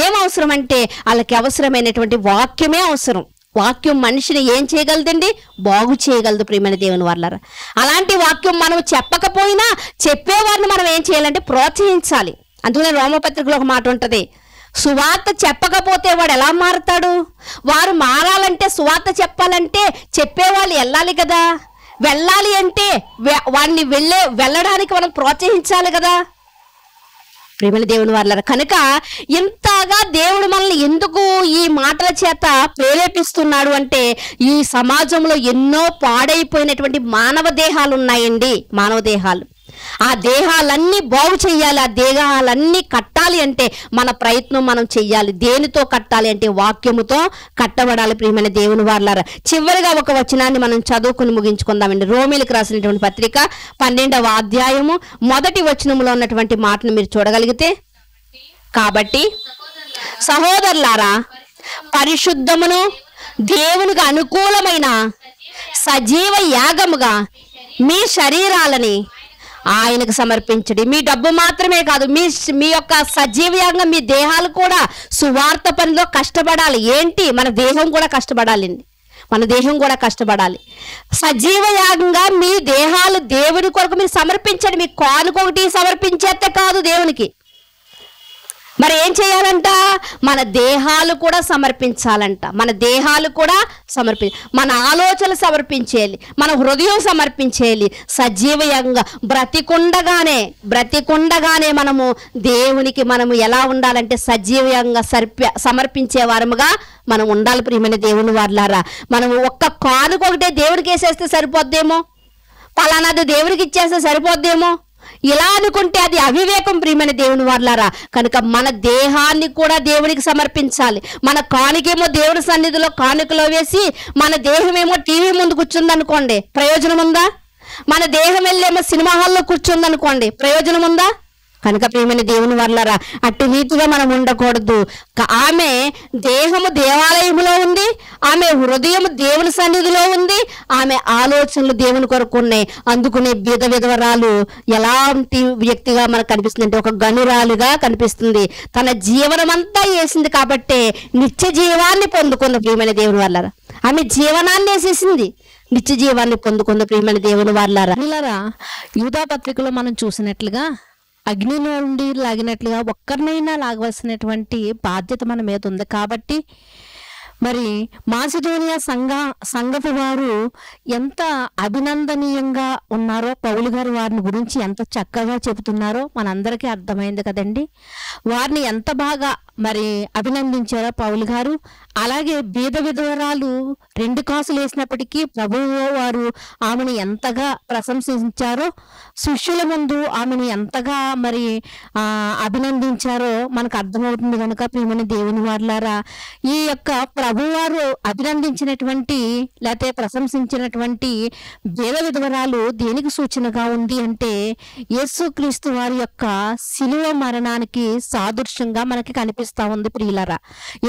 ఏం అవసరం అంటే వాళ్ళకి అవసరమైనటువంటి వాక్యమే అవసరం. వాక్యం మనిషిని ఏం చేయగలదండి, బాగు చేయగలదు ప్రియమైన దేవుని వారలారా. అలాంటి వాక్యం మనం చెప్పకపోయినా చెప్పేవారిని మనం ఏం చేయాలంటే ప్రోత్సహించాలి. అందుకనే రోమపత్రికలో ఒక మాట ఉంటుంది, సువార్త చెప్పకపోతే వాడు ఎలా మారుతాడు? వారు మారాలంటే, సువార్త చెప్పాలంటే చెప్పేవాళ్ళు వెళ్ళాలి కదా, వెళ్ళాలి అంటే వాడిని వెళ్ళడానికి మనం ప్రోత్సహించాలి కదా. ప్రియమైన దేవుని వాళ్ళారా, కనుక ఇంతగా దేవుడు మనల్ని ఎందుకు ఈ మాటల చేత ప్రేరేపిస్తున్నాడు అంటే, ఈ సమాజంలో ఎన్నో పాడైపోయినటువంటి మానవ దేహాలు ఉన్నాయండి. మానవ దేహాలు, ఆ దేహాలన్నీ బాగు చెయ్యాలి, ఆ దేహాలన్నీ కట్టాలి అంటే మన ప్రయత్నం మనం చెయ్యాలి. దేనితో కట్టాలి అంటే వాక్యముతో కట్టబడాలి. ప్రియమైన దేవుని వారలారా, చివరిగా ఒక వచనాన్ని మనం చదువుకుని ముగించుకుందామండి. రోమీలకు రాసినటువంటి పత్రిక 12వ అధ్యాయము 1వ వచనంలో ఉన్నటువంటి మాటను మీరు చూడగలిగితే, కాబట్టి సహోదరులారా, పరిశుద్ధమును దేవునికి అనుకూలమైన సజీవ యాగముగా మీ శరీరాలని ఆయనకు సమర్పించండి. మీ డబ్బు మాత్రమే కాదు, మీ యొక్క సజీవంగా మీ దేహాలు కూడా సువార్త పనిలో కష్టపడాలి. ఏంటి, మన దేహం కూడా కష్టపడాలండి. మన దేహం కూడా కష్టపడాలి. సజీవ యాగంగా మీ దేహాలు దేవుని కొరకు మీరు సమర్పించండి. మీ కానుకొకటి సమర్పించేస్తే కాదు దేవునికి. మరి ఏం చేయాలంట, మన దేహాలు కూడా సమర్పించాలంట. మన దేహాలు కూడా మన ఆలోచనలు సమర్పించేయాలి, మన హృదయం సమర్పించేయాలి. సజీవంగా బ్రతికుండగానే మనము దేవునికి మనము ఎలా ఉండాలంటే సజీవంగా సమర్పించే వారముగా మనం ఉండాలి. ప్రియమైన దేవుని వారలారా, మనము ఒక్క కానుకొకటే దేవుడికి వేసేస్తే సరిపోద్దేమో, పలానాది దేవుడికి ఇచ్చేస్తే సరిపోద్దేమో, ఇలా అనుకుంటే అది అవివేకం. ప్రియమైన దేవుని వారలారా, కనుక మన దేహాన్ని కూడా దేవునికి సమర్పించాలి. మన కానుకేమో దేవుని సన్నిధిలో కానుకలో వేసి మన దేహమేమో టీవీ ముందు కూర్చుందనుకోండి, ప్రయోజనం ఉందా? మన దేహం వెళ్ళేమో సినిమా హాల్లో కూర్చుందనుకోండి, ప్రయోజనం ఉందా? కనుక ప్రియమైన దేవుని వారలారా, అట్టి రీతిగా మనం ఉండకూడదు. ఆమె దేహము దేవాలయములో ఉంది, ఆమె హృదయం దేవుని సన్నిధిలో ఉంది, ఆమె ఆలోచనలు దేవుని కొరకు ఉన్నాయి. అందుకునే బీద విధవరాలు ఎలాంటి వ్యక్తిగా మనకు కనిపిస్తుంది అంటే ఒక గనురాలుగా కనిపిస్తుంది. తన జీవనం అంతా వేసింది కాబట్టి నిత్య జీవాన్ని పొందుకుంది. ప్రియమైన దేవుని వారలారా, ఆమె జీవనాన్ని వేసేసింది, నిత్య జీవాన్ని పొందుకుంది. ప్రియమైన దేవుని వారలారా, యూదా పత్రికలో మనం చూసినట్లుగా అగ్నిలో నుండి లాగినట్లుగా ఒక్కరినైనా లాగవలసినటువంటి బాధ్యత మన మీద ఉంది. కాబట్టి మరి మాసిడోనియా సంఘపు వారు ఎంత అభినందనీయంగా ఉన్నారో, పౌలు గారు వారిని గురించి ఎంత చక్కగా చెబుతున్నారో మనందరికీ అర్థమైంది కదండి. వారిని ఎంత బాగా మరి అభినందించారో పౌలు గారు. అలాగే బీద విధవరాలు 2 కాసులు వేసినప్పటికీ ప్రభువు వారు ఆమెను ఎంతగా ప్రశంసించారో, శిష్యుల ముందు ఆమెను ఎంతగా మరి అభినందించారో మనకు అర్థమవుతుంది. కనుక ప్రియమైన దేవుని వారలారా, ఈ యొక్క ప్రభువారు అభినందించినటువంటి లేకపోతే ప్రశంసించినటువంటి బీద విధవరాలు దేనికి సూచనగా ఉంది అంటే, యేసుక్రీస్తు వారి యొక్క శిలువ మరణానికి సాదృశ్యంగా మనకి కనిపిస్తూ ఉంది ప్రియులారా.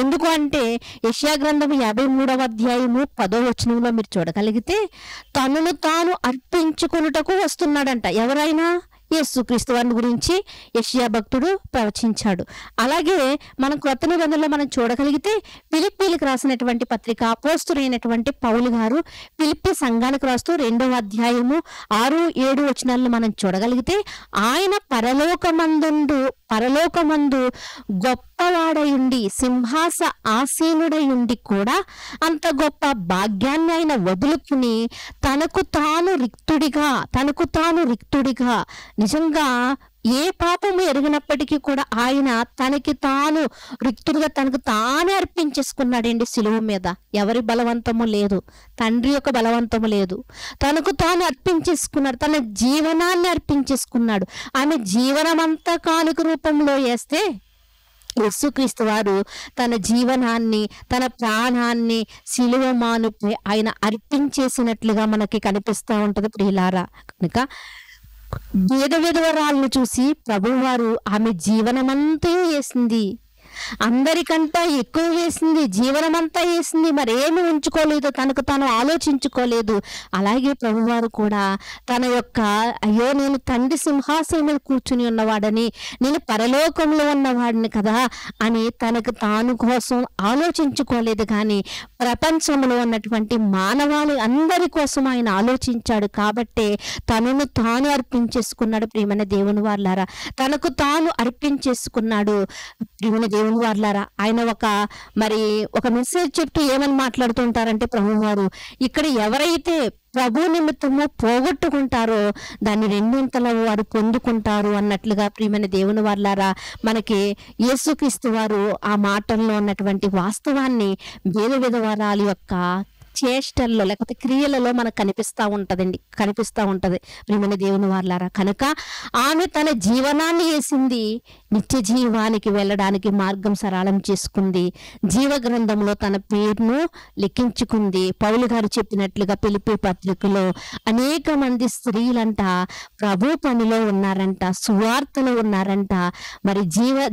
ఎందుకు అంటే యెషయా గ్రంథం 53వ అధ్యాయము 10వ వచనంలో మీరు చూడగలిగితే, తనను తాను అర్పించుకొనుటకు వస్తున్నాడంట. ఎవరైనా యేసుక్రీస్తు వారిని గురించి యెషయా భక్తుడు ప్రవచించాడు. అలాగే మనం క్రొత్త నిబంధనలో మనం చూడగలిగితే ఫిలిప్పీలకు రాసినటువంటి పత్రిక అపోస్తలుడైనటువంటి పౌలు గారు ఫిలిప్పీ సంఘానికి రాస్తూ 2వ అధ్యాయము 6-7 వచనాలను మనం చూడగలిగితే, ఆయన పరలోకమందు గొప్పవాడయుండి సింహాస ఆసీనుడయుండి కూడా అంత గొప్ప భాగ్యాన్ని ఆయన వదులుకుని తనకు తాను రిక్తుడిగా నిజంగా ఏ పాపము ఎరిగినప్పటికీ కూడా ఆయన తనకు తానే అర్పించేసుకున్నాడండి శిలువ మీద. ఎవరి బలవంతము లేదు, తండ్రి యొక్క బలవంతము లేదు, తనకు తాను అర్పించేసుకున్నాడు, తన జీవనాన్ని అర్పించేసుకున్నాడు. ఆమె జీవనమంతా కానుక రూపంలో వేస్తే యేసుక్రీస్తు వారు తన జీవనాన్ని, తన ప్రాణాన్ని శిలువ మానుపై ఆయన అర్పించేసినట్లుగా మనకి కనిపిస్తూ ఉంటది ప్రియులారా. కనుక బీద విధవరాలను చూసి ప్రభువారు ఆమె జీవనమంతా వేసింది, అందరికంటే ఎక్కువ వేసింది, జీవనమంతా వేసింది, మరేమి ఉంచుకోలేదు, తనకు తాను ఆలోచించుకోలేదు. అలాగే ప్రభువారు కూడా తన యొక్క అయ్యో నేను తండ్రి సింహాసనం మీద కూర్చుని ఉన్నవాడని, నేను పరలోకంలో ఉన్నవాడిని కదా అని తనకు తాను కోసం ఆలోచించుకోలేదు. కానీ ప్రపంచంలో ఉన్నటువంటి మానవాళి అందరి కోసం ఆయన ఆలోచించాడు. కాబట్టి తనను తాను అర్పించేసుకున్నాడు. ప్రియమైన దేవుని వారలారా, తనకు తాను అర్పించేసుకున్నాడు. ప్రియమైన దేవుని వారలారా, ఆయన ఒక మెసేజ్ చెప్తూ ఏమని మాట్లాడుతుంటారంటే ప్రభువారు, ఇక్కడ ఎవరైతే ప్రభు నిమిత్తము పోగొట్టుకుంటారో దాన్ని రెండింతల వారు పొందుకుంటారు అన్నట్లుగా ప్రియమైన దేవుని వాళ్ళారా, మనకి యేసుక్రీస్తు వారు ఆ మాటల్లో ఉన్నటువంటి వాస్తవాన్ని వేద విధవరాల యొక్క చేష్టల్లో లేకపోతే క్రియలలో మనకు కనిపిస్తూ ఉంటది ప్రియమైన దేవుని వాళ్ళారా. కనుక ఆమె తన జీవనాన్ని వేసింది, నిత్య జీవానికి వెళ్ళడానికి మార్గం సరళం చేసుకుంది, జీవ గ్రంథంలో తన పేరును లిఖించుకుంది. పౌలు గారు చెప్పినట్లుగా ఫిలిప్పీ పత్రికలో అనేక మంది స్త్రీలంట ప్రభు పనిలో ఉన్నారంట, సువార్తలో ఉన్నారంట, మరి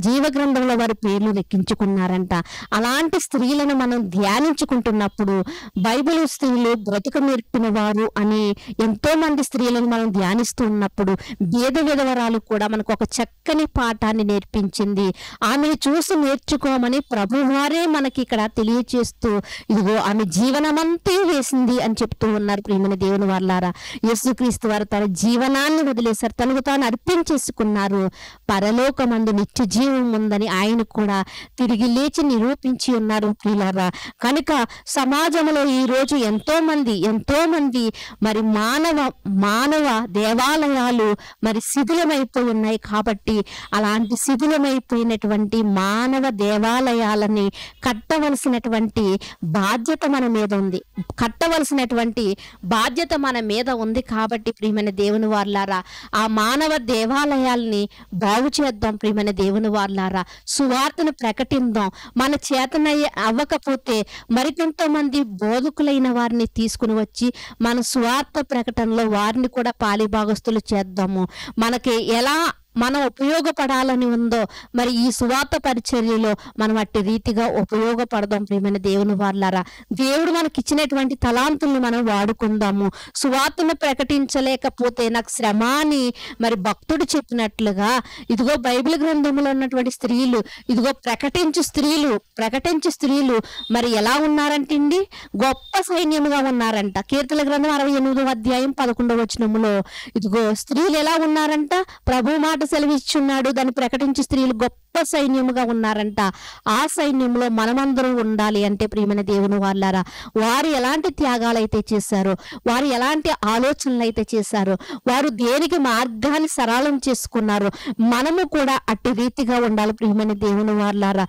జీవ గ్రంథంలో వారి పేర్లు లెక్కించుకున్నారంట. అలాంటి స్త్రీలను మనం ధ్యానించుకుంటున్నప్పుడు బైబిల్ స్త్రీలు బ్రతుకు నేర్పిన వారు అని ఎంతో మంది స్త్రీలను మనం ధ్యానిస్తూ ఉన్నప్పుడు వేద విధవరాలు కూడా మనకు ఒక చక్కని పాఠాన్ని నేర్పించింది. ఆమెను చూసి నేర్చుకోమని ప్రభువారే మనకి ఇక్కడ తెలియచేస్తూ ఇదిగో ఆమె జీవనమంతా వేసింది అని చెప్తూ ఉన్నారు. ప్రియమైన దేవుని వాళ్ళారా, యేసుక్రీస్తు వారు తన జీవనాన్ని వదిలేశారు, తనకు తాను అర్పించేసుకున్నారు. పరలోకమందు నిత్య జీవం ఉందని ఆయన కూడా తిరిగి లేచి నిరూపించి ఉన్నారు ప్రియులారా. కనుక సమాజంలో ఈ రోజు ఎంతో మంది మరి మానవ దేవాలయాలు మరి శిథిలమైపోయి ఉన్నాయి. కాబట్టి అలాంటి శిథిలమైపోయినటువంటి మానవ దేవాలయాలని కట్టవలసినటువంటి బాధ్యత మన మీద ఉంది. కాబట్టి ప్రియమైన దేవుని వాళ్ళారా, ఆ మానవ దేవాలయాల్ని బాగు చేద్దాం. ప్రియమైన దేవుని వాళ్ళారా, సువార్తను ప్రకటిద్దాం. మన చేతనయ్యే అవ్వకపోతే మరికొంత మంది బోధకులైన వారిని తీసుకుని వచ్చి మన సువార్త ప్రకటనలో వారిని కూడా పాలిభాగస్తులు చేద్దాము. మనకి ఎలా మనం ఉపయోగపడాలని ఉందో మరి ఈ సువార్త పరిచర్యలో మనం అట్టి రీతిగా ఉపయోగపడదాం. ప్రియమైన దేవుని వాళ్ళారా, దేవుడు మనకి ఇచ్చినటువంటి తలాంతుల్ని మనం వాడుకుందాము. సువార్తను ప్రకటించలేకపోతే నాకు శ్రమ అని మరి భక్తుడు చెప్పినట్లుగా ఇదిగో బైబిల్ గ్రంథంలో ఉన్నటువంటి స్త్రీలు, ఇదిగో ప్రకటించు స్త్రీలు మరి ఎలా ఉన్నారంటండి, గొప్ప సైన్యముగా ఉన్నారంట. కీర్తన గ్రంథం 68వ అధ్యాయం 11వ వచనములో ఇదిగో స్త్రీలు ఎలా ఉన్నారంట, ప్రభు మాట సెలవిచ్చున్నాడు, దాన్ని ప్రకటించి స్త్రీలు గొప్ప సైన్యముగా ఉన్నారంట. ఆ సైన్యంలో మనమందరం ఉండాలి అంటే ప్రియమైన దేవుని వాళ్ళారా, వారు ఎలాంటి త్యాగాలు అయితే చేశారో, వారు ఎలాంటి ఆలోచనలు అయితే చేశారో, వారు దేనికి మార్గాన్ని సరళం చేసుకున్నారో మనము కూడా అట్టి రీతిగా ఉండాలి. ప్రియమైన దేవుని వాళ్ళారా,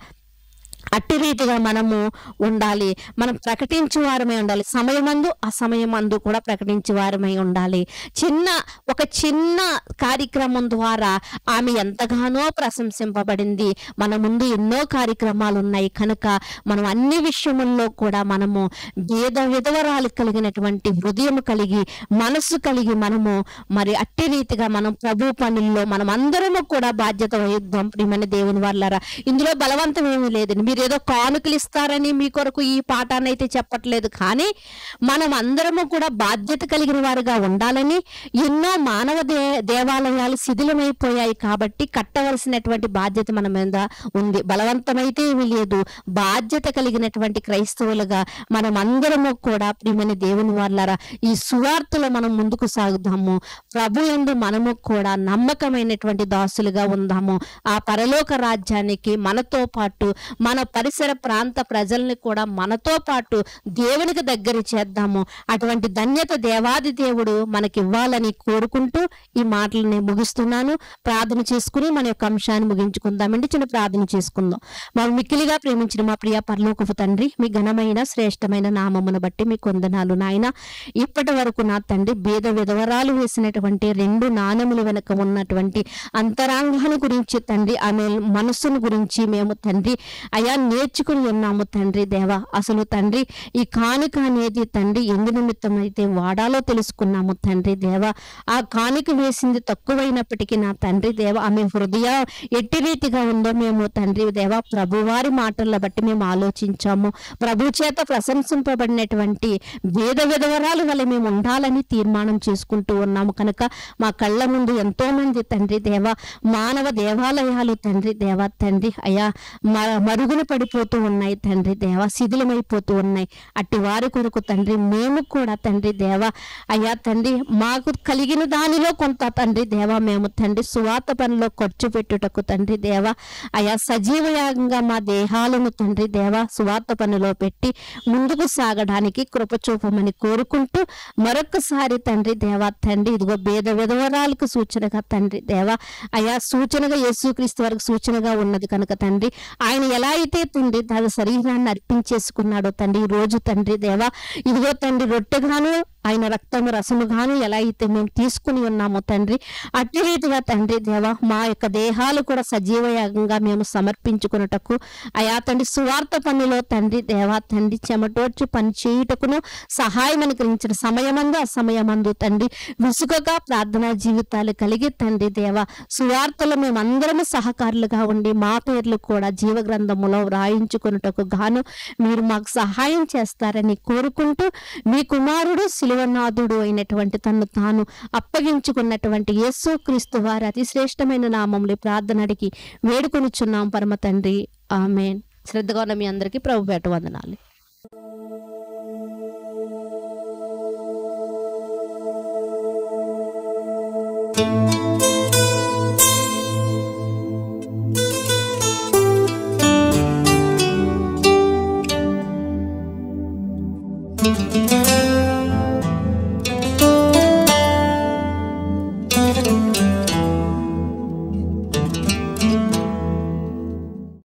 అట్టి రీతిగా మనము ఉండాలి. మనం ప్రకటించే వారమై ఉండాలి. సమయమందు అసమయమందు కూడా ప్రకటించే వారమై ఉండాలి. ఒక చిన్న కార్యక్రమం ద్వారా ఆమె ఎంతగానో ప్రశంసింపబడింది. మన ముందు ఎన్నో కార్యక్రమాలు ఉన్నాయి. కనుక మనం అన్ని విషయముల్లో కూడా మనము విధవరాలు కలిగినటువంటి హృదయం కలిగి మనస్సు కలిగి మనము మరి అట్టి రీతిగా మనం ప్రభు పనుల్లో మనం అందరము కూడా బాధ్యత వహిద్దాం. ప్రియమైన దేవుని వాళ్ళారా, ఇందులో బలవంతం ఏమీ లేదండి. మీరు ఏదో కానుకలు ఇస్తారని మీ కొరకు ఈ పాఠాన్ని అయితే చెప్పట్లేదు. కానీ మనం అందరము కూడా బాధ్యత కలిగిన వారుగా ఉండాలని, ఎన్నో మానవ దేవాలయాలు శిథిలమైపోయాయి కాబట్టి కట్టవలసినటువంటి బాధ్యత మన మీద ఉంది. బలవంతమైతే ఏమీ లేదు. బాధ్యత కలిగినటువంటి క్రైస్తవులుగా మనం అందరము కూడా ప్రియమైన దేవుని వాళ్ళారా ఈ సువార్తలో మనం ముందుకు సాగుదాము. ప్రభు యందు మనము కూడా నమ్మకమైనటువంటి దాసులుగా ఉందాము. ఆ పరలోక రాజ్యానికి మనతో పాటు మన పరిసర ప్రాంత ప్రజల్ని కూడా మనతో పాటు దేవునికి దగ్గర చేద్దాము. అటువంటి ధన్యత దేవాది దేవుడు మనకి ఇవ్వాలని కోరుకుంటూ ఈ మాటలని ముగిస్తున్నాను. ప్రార్థన చేసుకుని మన యొక్క అంశాన్ని ముగించుకుందామండి. చిన్న ప్రార్థన చేసుకుందాం. మనం మిక్కిలిగా ప్రేమించిన మా ప్రియ పరలోకపు తండ్రి, మీ ఘనమైన శ్రేష్టమైన నామమును బట్టి మీకు వందనాలు నాయన. ఇప్పటి వరకు నా తండ్రి విధవరాలు వేసినటువంటి 2 నాణెముల వెనుక ఉన్నటువంటి అంతరాంగాన్ని గురించి తండ్రి, ఆమె మనస్సును గురించి మేము తండ్రి అయా నేర్చుకుని ఉన్నాము తండ్రి దేవా. అసలు తండ్రి ఈ కానుక అనేది తండ్రి ఎందు నిమిత్తం అయితే వాడాలో తెలుసుకున్నాము తండ్రి దేవా. ఆ కానుక వేసింది తక్కువైనప్పటికీ నా తండ్రి దేవ ఆమె హృదయ ఎట్టి రీతిగా ఉందో మేము తండ్రి దేవా ప్రభువారి మాటలను బట్టి మేము ఆలోచించాము. ప్రభు చేత ప్రశంసింపబడినటువంటి విధవరాలు వల్ల మేము ఉండాలని తీర్మానం చేసుకుంటూ ఉన్నాము. కనుక మా కళ్ళ ముందు ఎంతో మంది తండ్రి దేవ మానవ దేవాలయాలు తండ్రి దేవా తండ్రి అయా మరుగున పడిపోతూ ఉన్నాయి తండ్రి దేవ, శిథిలమైపోతూ ఉన్నాయి. అట్టి వారి కొరకు తండ్రి మేము కూడా తండ్రి దేవ అయ్యా తండ్రి మాకు కలిగిన దానిలో కొంత తండ్రి దేవ మేము తండ్రి సువార్త పనిలో ఖర్చు పెట్టుటకు తండ్రి దేవ అయ్యా సజీవయాగంగా మా దేహాలను తండ్రి దేవ సువార్త పనిలో పెట్టి ముందుకు సాగడానికి కృప చూపమని కోరుకుంటూ మరొకసారి తండ్రి దేవ తండ్రి ఇదిగో భేద విధవరాలకు సూచనగా తండ్రి దేవ అయ్యా సూచనగా యేసుక్రీస్తు వారికి సూచనగా ఉన్నది కనుక తండ్రి ఆయన ఎలా అయితే తండ్రి తన శరీరాన్ని అర్పించేసుకున్నాడో తండ్రి ఈ రోజు తండ్రి దేవ ఇదిగో తండ్రి రొట్టెగాను ఆయన రక్తము రసముగాను ఎలా అయితే మేము తీసుకుని ఉన్నామో తండ్రి అట్టి రీతిగా తండ్రి దేవ మా యొక్క దేహాలు కూడా సజీవయాగంగా మేము సమర్పించుకున్నటకు అయా తండ్రి సువార్త పనిలో తండ్రి దేవ తండ్రి చెమటోడ్చి పని చేయుటకును సహాయం అనుగ్రహించిన సమయమందు అసమయమందు తండ్రి విసుగగా ప్రార్థనా జీవితాలు కలిగి తండ్రి దేవ సువార్తలో మేమందరము సహకారులుగా ఉండి మా పేర్లు కూడా జీవ గ్రంథములో వ్రాయించుకున్నటకు గాను మీరు మాకు సహాయం చేస్తారని కోరుకుంటూ మీ కుమారుడు శిలువనాథుడు అయినటువంటి తను తాను అప్పగించుకున్నటువంటి యేసుక్రీస్తు వారి అతి శ్రేష్టమైన నామములో ప్రార్థన అడిగి వేడుకొనుచున్నాం పరమ తండ్రి, ఆమేన్. శ్రద్ధగా ఉన్న మీ అందరికీ ప్రభు పేట వందనాలు.